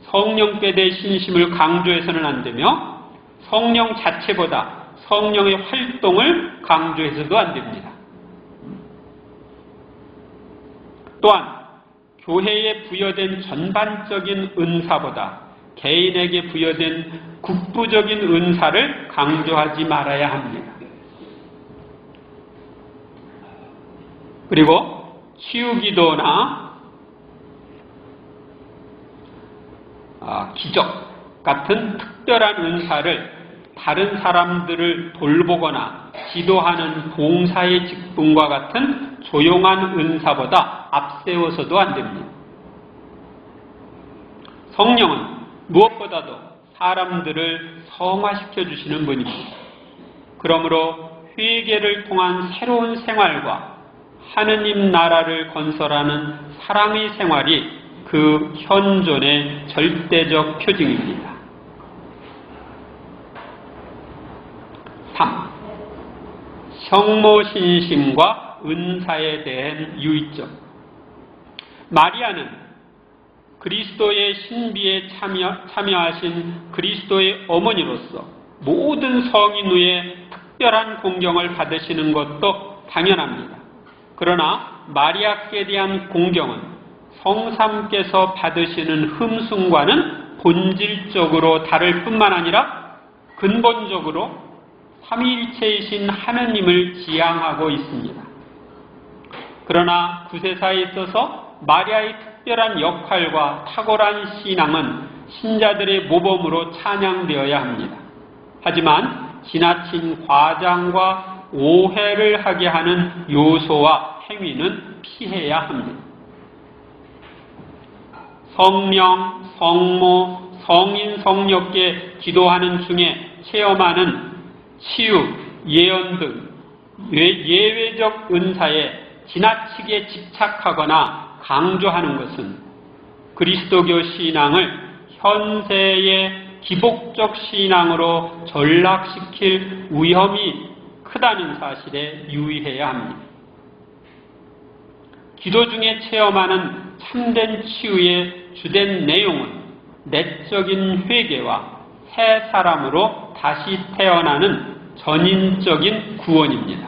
성령께 대한 신심을 강조해서는 안 되며 성령 자체보다 성령의 활동을 강조해서도 안 됩니다. 또한 교회에 부여된 전반적인 은사보다 개인에게 부여된 국부적인 은사를 강조하지 말아야 합니다. 그리고 치유기도나 기적 같은 특별한 은사를 다른 사람들을 돌보거나 지도하는 봉사의 직분과 같은 조용한 은사보다 앞세워서도 안 됩니다. 성령은 무엇보다도 사람들을 성화시켜 주시는 분입니다. 그러므로 회개를 통한 새로운 생활과 하느님 나라를 건설하는 사랑의 생활이 그 현존의 절대적 표징입니다. 3. 성모신심과 은사에 대한 유의점. 마리아는 그리스도의 신비에 참여하신 그리스도의 어머니로서 모든 성인 후에 특별한 공경을 받으시는 것도 당연합니다. 그러나 마리아께 대한 공경은 성삼께서 받으시는 흠숭과는 본질적으로 다를 뿐만 아니라 근본적으로 삼위일체이신 하느님을 지향하고 있습니다. 그러나 구세사에 있어서 마리아의 특별한 역할과 탁월한 신앙은 신자들의 모범으로 찬양되어야 합니다. 하지만 지나친 과장과 오해를 하게 하는 요소와 행위는 피해야 합니다. 성령, 성모, 성인, 성녀께 기도하는 중에 체험하는 치유, 예언 등 예외적 은사에 지나치게 집착하거나 강조하는 것은 그리스도교 신앙을 현세의 기복적 신앙으로 전락시킬 위험이 크다는 사실에 유의해야 합니다. 기도 중에 체험하는 참된 치유의 주된 내용은 내적인 회개와 새 사람으로 다시 태어나는 전인적인 구원입니다.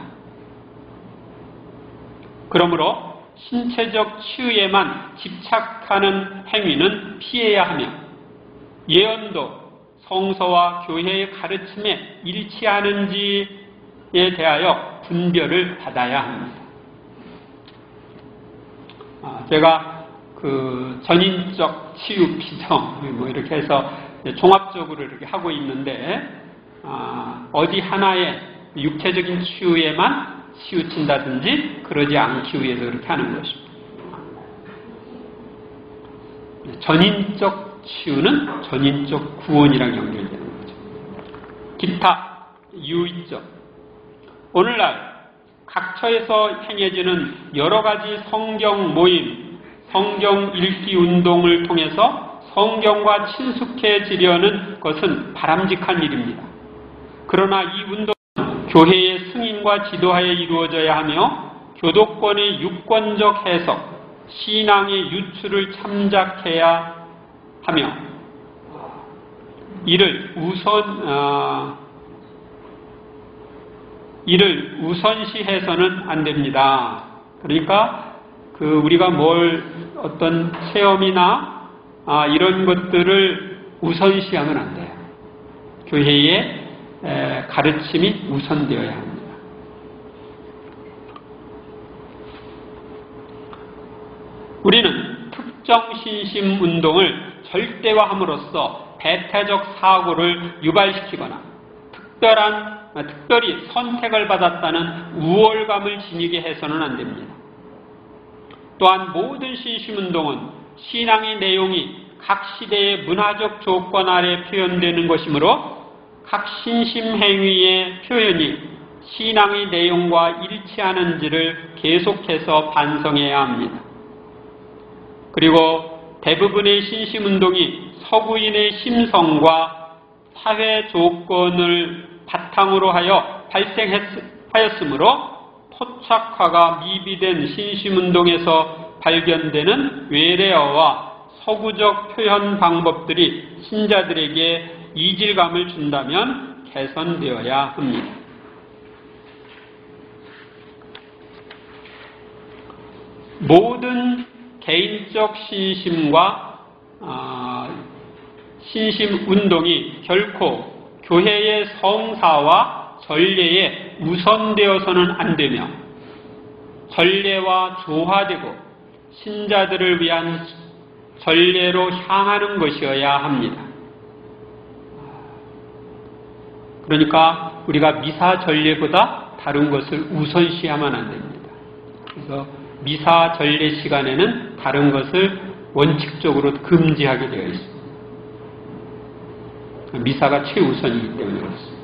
그러므로 신체적 치유에만 집착하는 행위는 피해야 하며 예언도 성서와 교회의 가르침에 일치하는지에 대하여 분별을 받아야 합니다. 제가 그 전인적 치유 비전 이렇게 해서 종합적으로 이렇게 하고 있는데 어디 하나의 육체적인 치유에만 치우친다든지 그러지 않기 위해서 그렇게 하는 것입니다. 전인적 치유는 전인적 구원이랑 연결되는 거죠. 기타 유의점. 오늘날 각처에서 행해지는 여러 가지 성경 모임, 성경 읽기 운동을 통해서 성경과 친숙해지려는 것은 바람직한 일입니다. 그러나 이 운동은 교회의 승인과 지도하에 이루어져야 하며 교도권의 유권적 해석, 신앙의 유추를 참작해야 하며 이를 우선시해서는 안 됩니다. 그러니까 우리가 어떤 체험이나 이런 것들을 우선시하면 안 돼요. 교회의 가르침이 우선되어야 합니다. 우리는 특정 신심 운동을 절대화함으로써 배타적 사고를 유발시키거나 특별히 선택을 받았다는 우월감을 지니게 해서는 안 됩니다. 또한 모든 신심운동은 신앙의 내용이 각 시대의 문화적 조건 아래 표현되는 것이므로 각 신심행위의 표현이 신앙의 내용과 일치하는지를 계속해서 반성해야 합니다. 그리고 대부분의 신심운동이 서구인의 심성과 사회 조건을 바탕으로 하여 발생하였으므로 토착화가 미비된 신심운동에서 발견되는 외래어와 서구적 표현 방법들이 신자들에게 이질감을 준다면 개선되어야 합니다. 모든 개인적 신심과 신심운동이 결코 교회의 성사와 전례에 우선되어서는 안 되며 전례와 조화되고 신자들을 위한 전례로 향하는 것이어야 합니다. 그러니까 우리가 미사 전례보다 다른 것을 우선시하면 안 됩니다. 그래서 미사 전례 시간에는 다른 것을 원칙적으로 금지하게 되어 있습니다. 미사가 최우선이기 때문에 그렇습니다.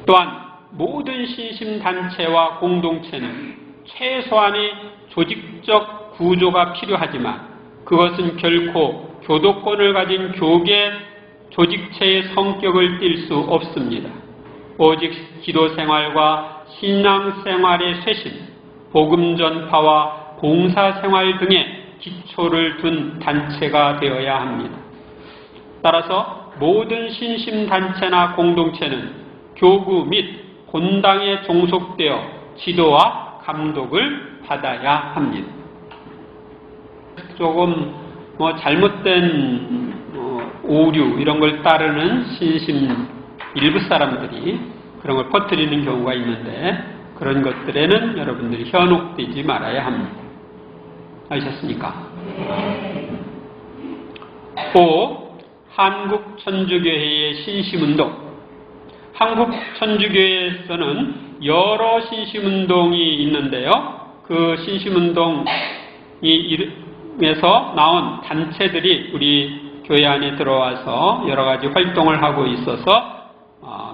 또한 모든 신심단체와 공동체는 최소한의 조직적 구조가 필요하지만 그것은 결코 교도권을 가진 교계 조직체의 성격을 띨 수 없습니다. 오직 기도생활과 신앙생활의 쇄신, 복음 전파와 봉사생활 등의 기초를 둔 단체가 되어야 합니다. 따라서 모든 신심단체나 공동체는 교구 및 본당에 종속되어 지도와 감독을 받아야 합니다. 조금 잘못된 오류 이런 걸 따르는 신심 일부 사람들이 그런 걸 퍼뜨리는 경우가 있는데 그런 것들에는 여러분들이 현혹되지 말아야 합니다. 아셨습니까? 5. 한국천주교회의 신심운동. 한국천주교회에서는 여러 신심운동이 있는데요. 그 신심운동에서 나온 단체들이 우리 교회 안에 들어와서 여러 가지 활동을 하고 있어서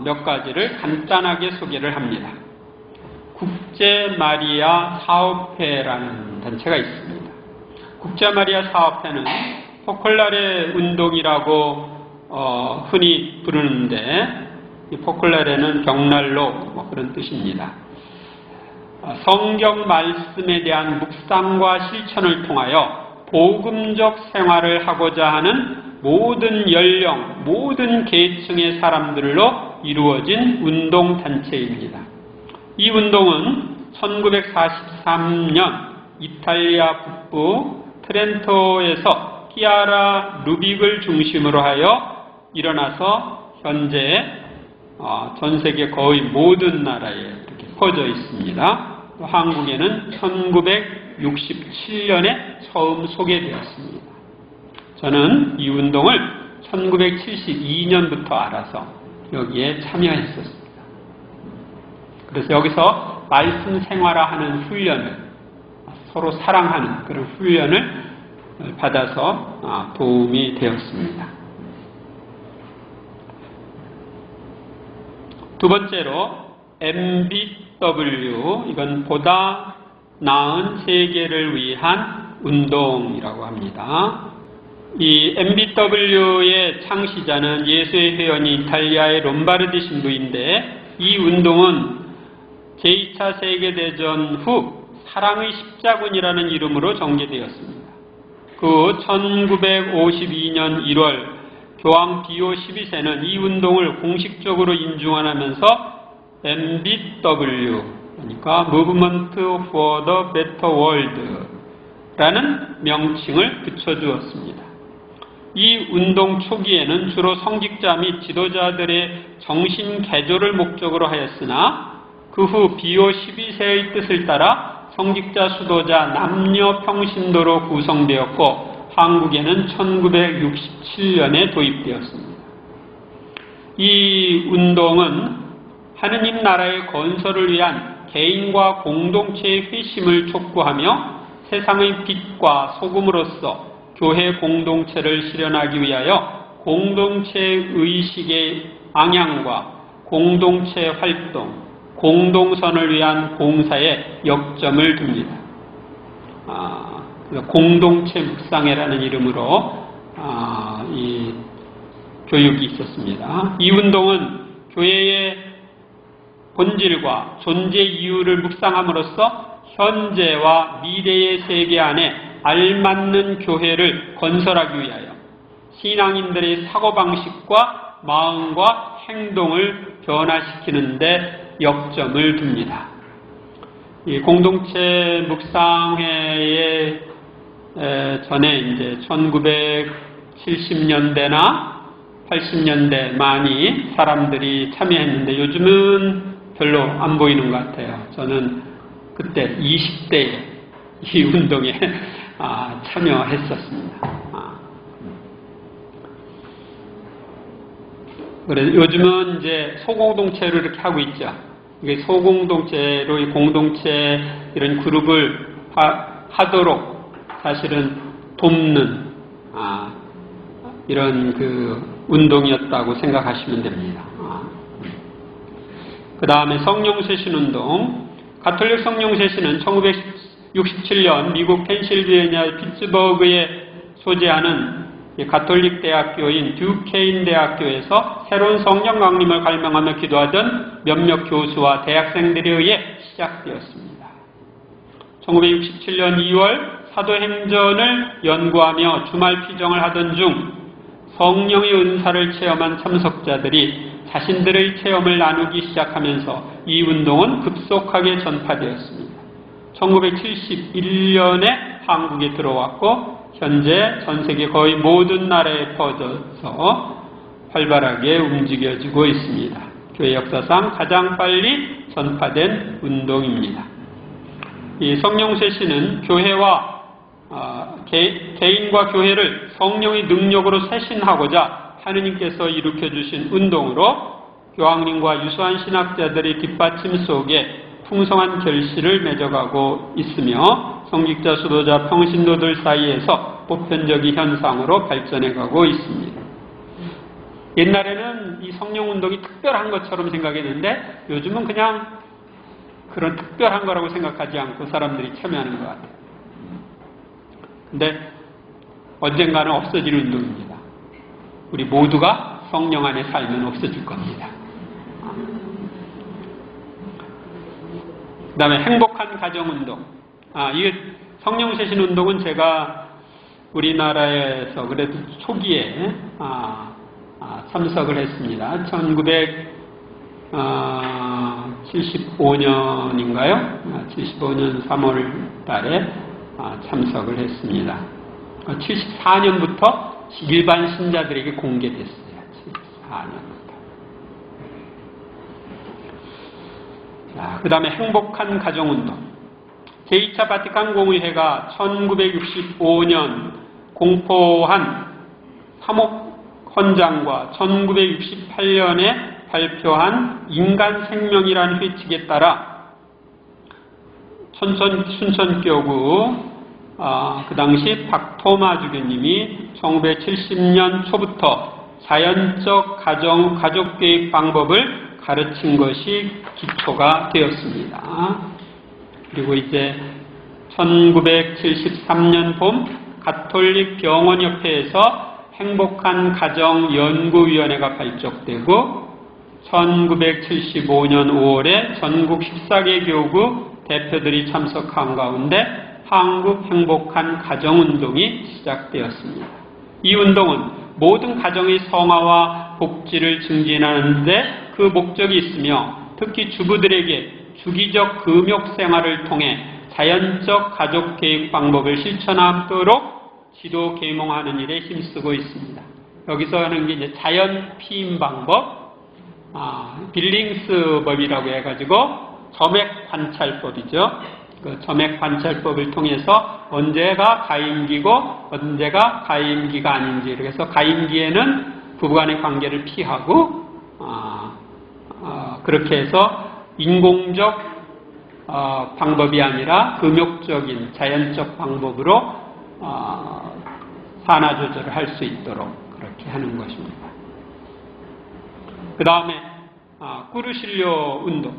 몇 가지를 간단하게 소개를 합니다. 국제마리아 사업회라는 단체가 있습니다. 국제마리아 사업회는 포콜라레 운동이라고 흔히 부르는데 이 포콜라레는 벽난로 그런 뜻입니다. 성경 말씀에 대한 묵상과 실천을 통하여 복음적 생활을 하고자 하는 모든 연령, 모든 계층의 사람들로 이루어진 운동단체입니다. 이 운동은 1943년 이탈리아 북부 트렌토에서 키아라 루빅을 중심으로 하여 일어나서 현재 전 세계 거의 모든 나라에 이렇게 퍼져 있습니다. 또 한국에는 1967년에 처음 소개되었습니다. 저는 이 운동을 1972년부터 알아서 여기에 참여했었습니다. 그래서 여기서 말씀 생활화하는 훈련을, 서로 사랑하는 그런 훈련을 받아서 도움이 되었습니다. 두 번째로 MBW, 이건 보다 나은 세계를 위한 운동이라고 합니다. 이 MBW의 창시자는 예수의 회원이 이탈리아의 롬바르디 신부인데, 이 운동은 제2차 세계대전 후 사랑의 십자군이라는 이름으로 전개되었습니다. 그 1952년 1월 교황 비오 12세는 이 운동을 공식적으로 인증하면서 MBW, 그러니까 Movement for the Better World 라는 명칭을 붙여주었습니다. 이 운동 초기에는 주로 성직자 및 지도자들의 정신 개조를 목적으로 하였으나 그 후 비오 12세의 뜻을 따라 성직자 수도자 남녀 평신도로 구성되었고 한국에는 1967년에 도입되었습니다. 이 운동은 하느님 나라의 건설을 위한 개인과 공동체의 회심을 촉구하며 세상의 빛과 소금으로서 교회 공동체를 실현하기 위하여 공동체 의식의 방향과 공동체 활동, 공동선을 위한 공사에 역점을 둡니다. 공동체 묵상회라는 이름으로 이 교육이 있었습니다. 이 운동은 교회의 본질과 존재 이유를 묵상함으로써 현재와 미래의 세계 안에 알맞는 교회를 건설하기 위하여 신앙인들의 사고방식과 마음과 행동을 변화시키는 데 역점을 둡니다. 이 공동체 묵상회에 전에 이제 1970년대나 80년대 많이 사람들이 참여했는데 요즘은 별로 안 보이는 것 같아요. 저는 그때 20대에 이 운동에 참여했었습니다. 그래서 요즘은 이제 소공동체로 이렇게 하고 있죠. 이게 소공동체로 이 공동체 이런 그룹을 하도록 사실은 돕는 이런 그 운동이었다고 생각하시면 됩니다. 그 다음에 성령세신 운동. 가톨릭 성령세신은 1967년 미국 펜실베이니아 피츠버그에 소재하는 가톨릭 대학교인 듀케인 대학교에서 새로운 성령 강림을 갈망하며 기도하던 몇몇 교수와 대학생들에 의해 시작되었습니다. 1967년 2월 사도행전을 연구하며 주말 피정을 하던 중 성령의 은사를 체험한 참석자들이 자신들의 체험을 나누기 시작하면서 이 운동은 급속하게 전파되었습니다. 1971년에 한국에 들어왔고 현재 전 세계 거의 모든 나라에 퍼져서 활발하게 움직여지고 있습니다. 교회 역사상 가장 빨리 전파된 운동입니다. 이 성령세신은 교회와 개인과 교회를 성령의 능력으로 쇄신하고자 하느님께서 일으켜주신 운동으로 교황님과 유수한 신학자들의 뒷받침 속에 풍성한 결실을 맺어가고 있으며 성직자, 수도자, 평신도들 사이에서 보편적인 현상으로 발전해가고 있습니다. 옛날에는 이 성령운동이 특별한 것처럼 생각했는데 요즘은 그냥 그런 특별한 거라고 생각하지 않고 사람들이 참여하는 것 같아요. 근데 언젠가는 없어질 운동입니다. 우리 모두가 성령 안에 살면 없어질 겁니다. 그 다음에 행복한 가정운동. 이 성령세신 운동은 제가 우리나라에서 그래도 초기에 참석을 했습니다. 1975년인가요? 75년 3월 달에 참석을 했습니다. 74년부터 일반 신자들에게 공개됐어요. 2014년부터. 그 다음에 행복한 가정운동. 제2차 바티칸 공의회가 1965년 공포한 화목헌장과 1968년에 발표한 인간 생명이라는 회칙에 따라 순천교구 그 당시 박토마 주교님이 1970년 초부터 자연적 가족계획 방법을 가르친 것이 기초가 되었습니다. 그리고 이제 1973년 봄 가톨릭 병원협회에서 행복한 가정 연구위원회가 발족되고 1975년 5월에 전국 14개 교구 대표들이 참석한 가운데 한국 행복한 가정운동이 시작되었습니다. 이 운동은 모든 가정의 성화와 복지를 증진하는 데 그 목적이 있으며 특히 주부들에게 주기적 금욕 생활을 통해 자연적 가족 계획 방법을 실천하도록 지도 계몽하는 일에 힘쓰고 있습니다. 여기서 하는 게 이제 자연 피임 방법, 빌링스 법이라고 해가지고 점액 관찰법이죠. 그 점액 관찰법을 통해서 언제가 가임기고 언제가 가임기가 아닌지, 그래서 가임기에는 부부간의 관계를 피하고 그렇게 해서 인공적 방법이 아니라 금욕적인 자연적 방법으로 산화 조절을 할 수 있도록 그렇게 하는 것입니다. 그 다음에 꾸르실료 운동.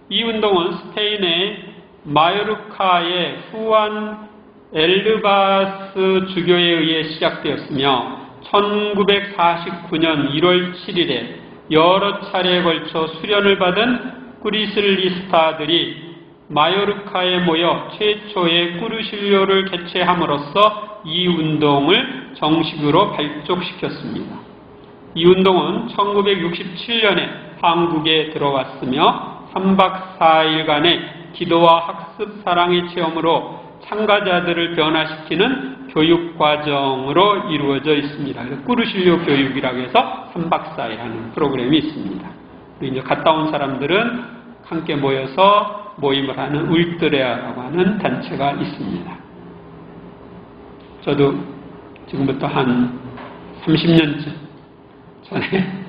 이 운동은 스페인의 마요르카의 후안 엘르바스 주교에 의해 시작되었으며 1949년 1월 7일에 여러 차례에 걸쳐 수련을 받은 꾸리슬리스타들이 마요르카에 모여 최초의 꾸르실료를 개최함으로써 이 운동을 정식으로 발족시켰습니다. 이 운동은 1967년에 한국에 들어왔으며 3박 4일간의 기도와 학습 사랑의 체험으로 참가자들을 변화시키는 교육 과정으로 이루어져 있습니다. 그래서 꾸르실료 교육이라고 해서 3박 4일 하는 프로그램이 있습니다. 그리고 이제 갔다 온 사람들은 함께 모여서 모임을 하는 울트레아라고 하는 단체가 있습니다. 저도 지금부터 한 30년 전에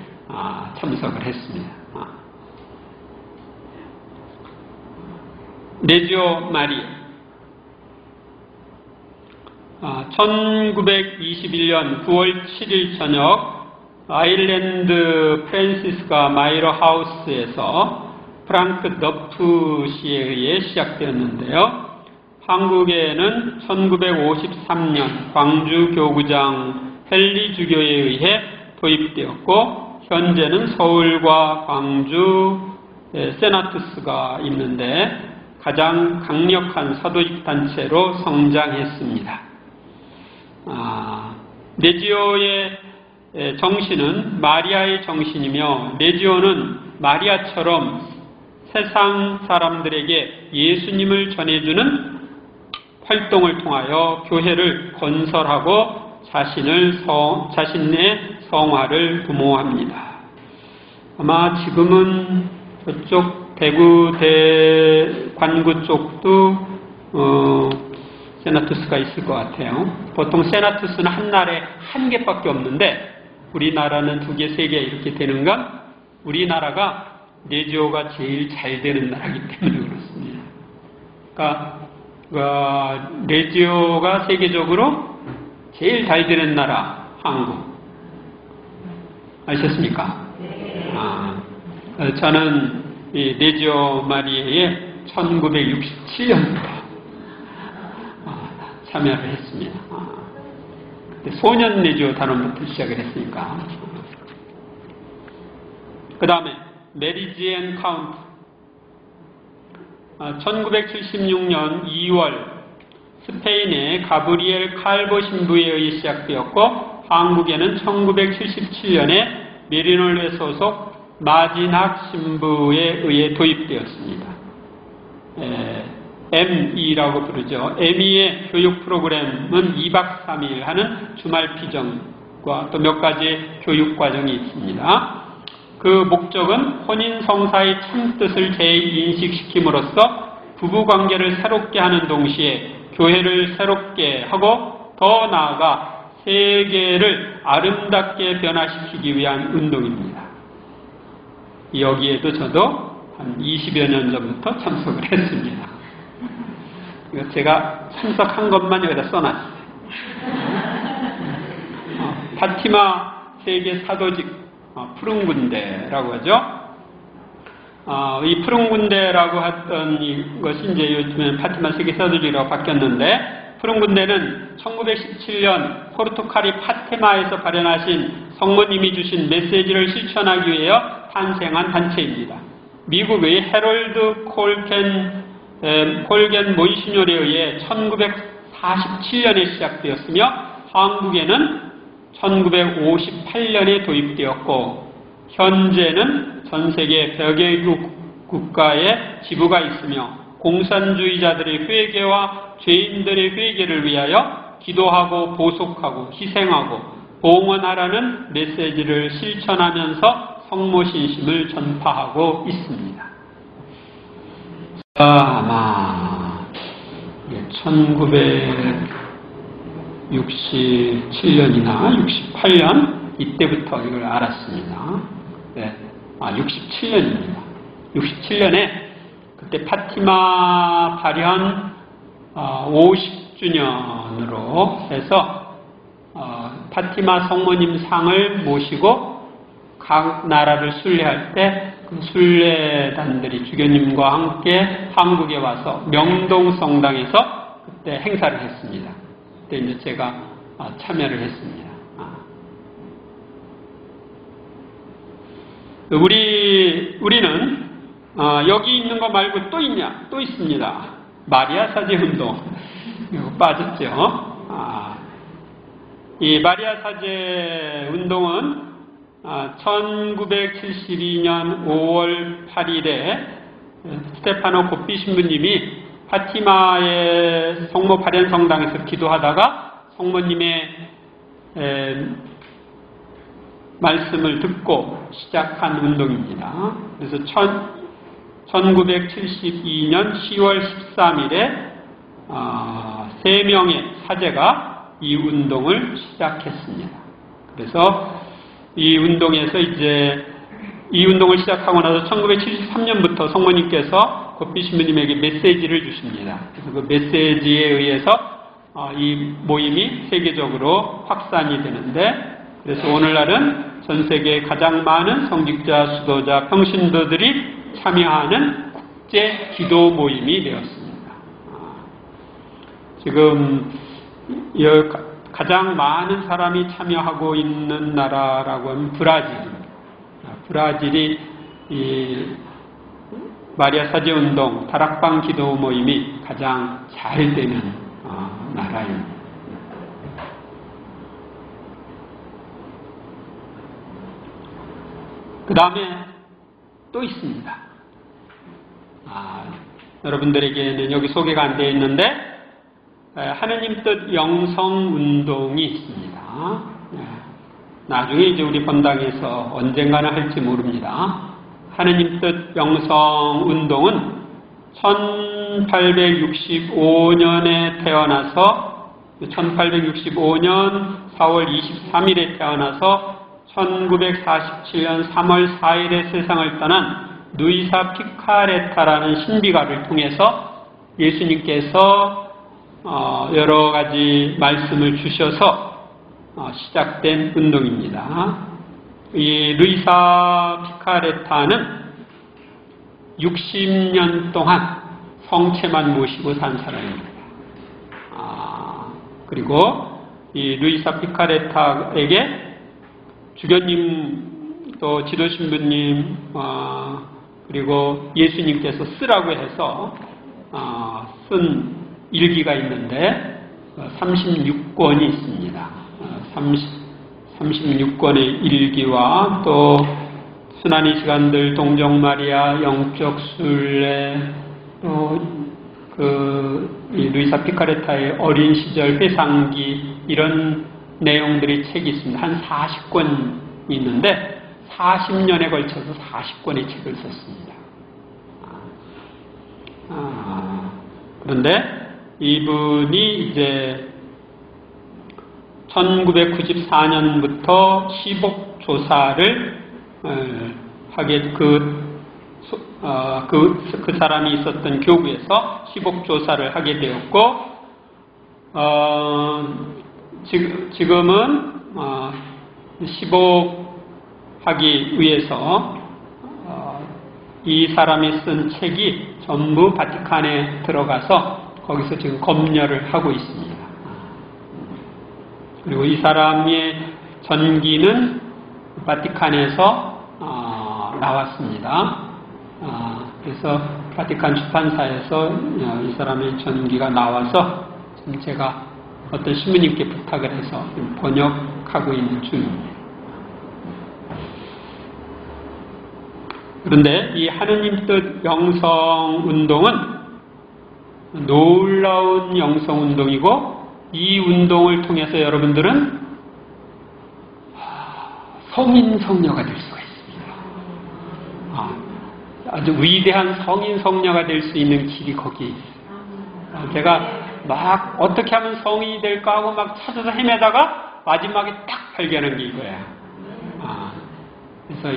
참석을 했습니다. 레지오 마리아. 1921년 9월 7일 저녁 아일랜드 프랜시스가 마이러 하우스에서 프랑크 너프 씨에 의해 시작되었는데요. 한국에는 1953년 광주 교구장 헨리 주교에 의해 도입되었고 현재는 서울과 광주 세나투스가 있는데 가장 강력한 사도직 단체로 성장했습니다. 레지오의 정신은 마리아의 정신이며 레지오는 마리아처럼 세상 사람들에게 예수님을 전해주는 활동을 통하여 교회를 건설하고 자신의 성화를 도모합니다. 아마 지금은 저쪽 대구 관구 쪽도 세나투스가 있을 것 같아요. 보통 세나투스는 한 날에 한 개밖에 없는데 우리나라는 2개, 3개 이렇게 되는 건 우리나라가 레지오가 제일 잘 되는 나라이기 때문에 그렇습니다. 그러니까 레지오가 세계적으로 제일 잘 되는 나라 한국. 아셨습니까? 저는 이 레지오 마리아에 1967년부터 참여를 했습니다. 그때 소년 레지오 단원부터 시작을 했으니까. 그 다음에 메리지앤 카운트. 1976년 2월 스페인의 가브리엘 칼보 신부에 의해 시작되었고 한국에는 1977년에 메리놀레 소속 마진학 신부에 의해 도입되었습니다. ME라고 부르죠. ME의 교육 프로그램은 2박 3일 하는 주말 피정 또 몇 가지 교육 과정이 있습니다. 그 목적은 혼인 성사의 참 뜻을 재인식시킴으로써 부부 관계를 새롭게 하는 동시에 교회를 새롭게 하고 더 나아가 세계를 아름답게 변화시키기 위한 운동입니다. 여기에도 저도 한 20여 년 전부터 참석을 했습니다. 제가 참석한 것만 여기다 써놨어요. 파티마 세계 사도직 푸른 군대라고 하죠. 이 푸른 군대라고 했던 것이 이제 요즘엔 파티마 세계 사도직이라고 바뀌었는데, 푸른 군대는 1917년 포르투갈이 파테마에서 발현하신 성모님이 주신 메시지를 실천하기 위해 탄생한 단체입니다. 미국의 헤럴드 콜겐 몬시뇰에 의해 1947년에 시작되었으며 한국에는 1958년에 도입되었고, 현재는 전 세계 100여 국가에 지부가 있으며 공산주의자들의 회개와 죄인들의 회개를 위하여 기도하고 보속하고 희생하고 봉헌하라는 메시지를 실천하면서 성모신심을 전파하고 있습니다. 아마 1967년이나 68년 이때부터 이걸 알았습니다. 네. 67년입니다. 67년에 그때 파티마 발현 50주년으로 해서 파티마 성모님 상을 모시고 각 나라를 순례할 때 그 순례단들이 주교님과 함께 한국에 와서 명동 성당에서 그때 행사를 했습니다. 그때 이제 제가 참여를 했습니다. 우리는 여기 있는 거 말고 또 있냐? 또 있습니다. 마리아 사제 운동. 이거 빠졌죠? 이 마리아 사제 운동은 1972년 5월 8일에 스테파노 고삐 신부님이 파티마의 성모 발현 성당에서 기도하다가 성모님의 말씀을 듣고 시작한 운동입니다. 그래서 1972년 10월 13일에 3명의 사제가 이 운동을 시작했습니다. 그래서 이 운동에서 이 운동을 시작하고 나서 1973년부터 성모님께서 고삐 신부님에게 메시지를 주십니다. 그래서 그 메시지에 의해서 이 모임이 세계적으로 확산이 되는데, 그래서 오늘날은 전 세계에 가장 많은 성직자, 수도자, 평신도들이 참여하는 국제 기도 모임이 되었습니다. 지금 가장 많은 사람이 참여하고 있는 나라라고 하면 브라질입니다. 브라질이 이 마리아 사제 운동, 다락방 기도 모임이 가장 잘 되는 나라입니다. 그 다음에 또 있습니다. 여러분들에게는 여기 소개가 안 되어 있는데, 하느님 뜻 영성 운동이 있습니다. 나중에 이제 우리 본당에서 언젠가는 할지 모릅니다. 하느님 뜻 영성 운동은 1865년에 태어나서 1865년 4월 23일에 태어나서 1947년 3월 4일에 세상을 떠난 누이사 피카레타라는 신비가를 통해서 예수님께서 여러 가지 말씀을 주셔서 시작된 운동입니다. 이 루이사 피카레타는 60년 동안 성체만 모시고 산 사람입니다. 그리고 이 루이사 피카레타에게 주교님, 또 지도신부님, 그리고 예수님께서 쓰라고 해서 쓴 일기가 있는데 36권이 있습니다. 36권의 일기와 또 순환의 시간들, 동정마리아, 영적 순례, 또 이 루이사 피카레타의 어린 시절 회상기, 이런 내용들이 책이 있습니다. 한 40권이 있는데 40년에 걸쳐서 40권의 책을 썼습니다. 그런데 이분이 이제 1994년부터 시복조사를 하게 그 사람이 있었던 교구에서 시복조사를 하게 되었고, 지금은 시복하기 위해서 이 사람이 쓴 책이 전부 바티칸에 들어가서 거기서 지금 검열을 하고 있습니다. 그리고 이 사람의 전기는 바티칸에서 나왔습니다. 그래서 바티칸 출판사에서 이 사람의 전기가 나와서 지금 제가 어떤 신부님께 부탁을 해서 번역하고 있는 중입니다. 그런데 이 하느님 뜻 영성운동은 놀라운 영성운동이고, 이 운동을 통해서 여러분들은 성인 성녀가 될 수가 있습니다. 아주 위대한 성인 성녀가 될 수 있는 길이 거기에 있어요. 제가 막 어떻게 하면 성인이 될까 하고 막 찾아서 헤매다가 마지막에 딱 발견한 게 이거야. 그래서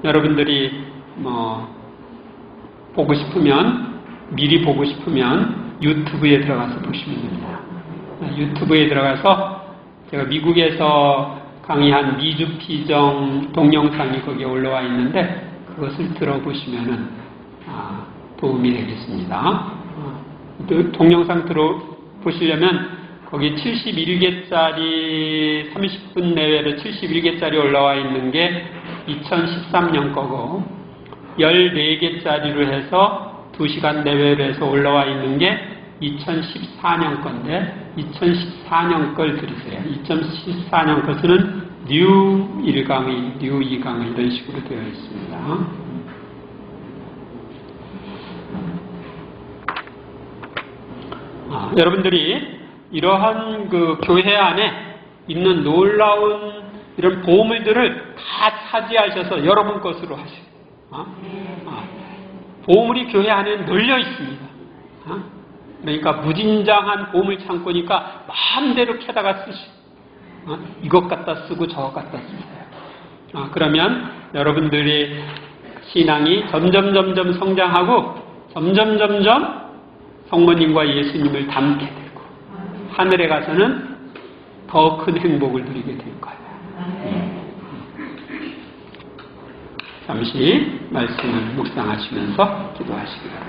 여러분들이 보고 싶으면, 미리 보고 싶으면 유튜브에 들어가서 보시면 됩니다. 유튜브에 들어가서 제가 미국에서 강의한 미주피정 동영상이 거기에 올라와 있는데 그것을 들어보시면 도움이 되겠습니다. 동영상 들어보시려면 거기 71개짜리 30분 내외로 71개짜리 올라와 있는 게 2013년 거고, 14개짜리로 해서 2시간 내외로 해서 올라와 있는 게 2014년 건데, 2014년 걸 들으세요. 2014년 것은 뉴 1강의, 뉴 2강의 이런 식으로 되어 있습니다. 여러분들이 이러한 그 교회 안에 있는 놀라운 이런 보물들을 다 차지하셔서 여러분 것으로 하세요. 보물이 교회 안에 널려 있습니다. 그러니까 무진장한 보물 창고니까 마음대로 캐다가 쓰시고, 이것 갖다 쓰고 저것 갖다 쓰세요. 그러면 여러분들의 신앙이 점점 성장하고 점점 성모님과 예수님을 닮게 되고, 하늘에 가서는 더 큰 행복을 누리게 될 거예요. 잠시 말씀을 묵상하시면서 기도하시기 바랍니다.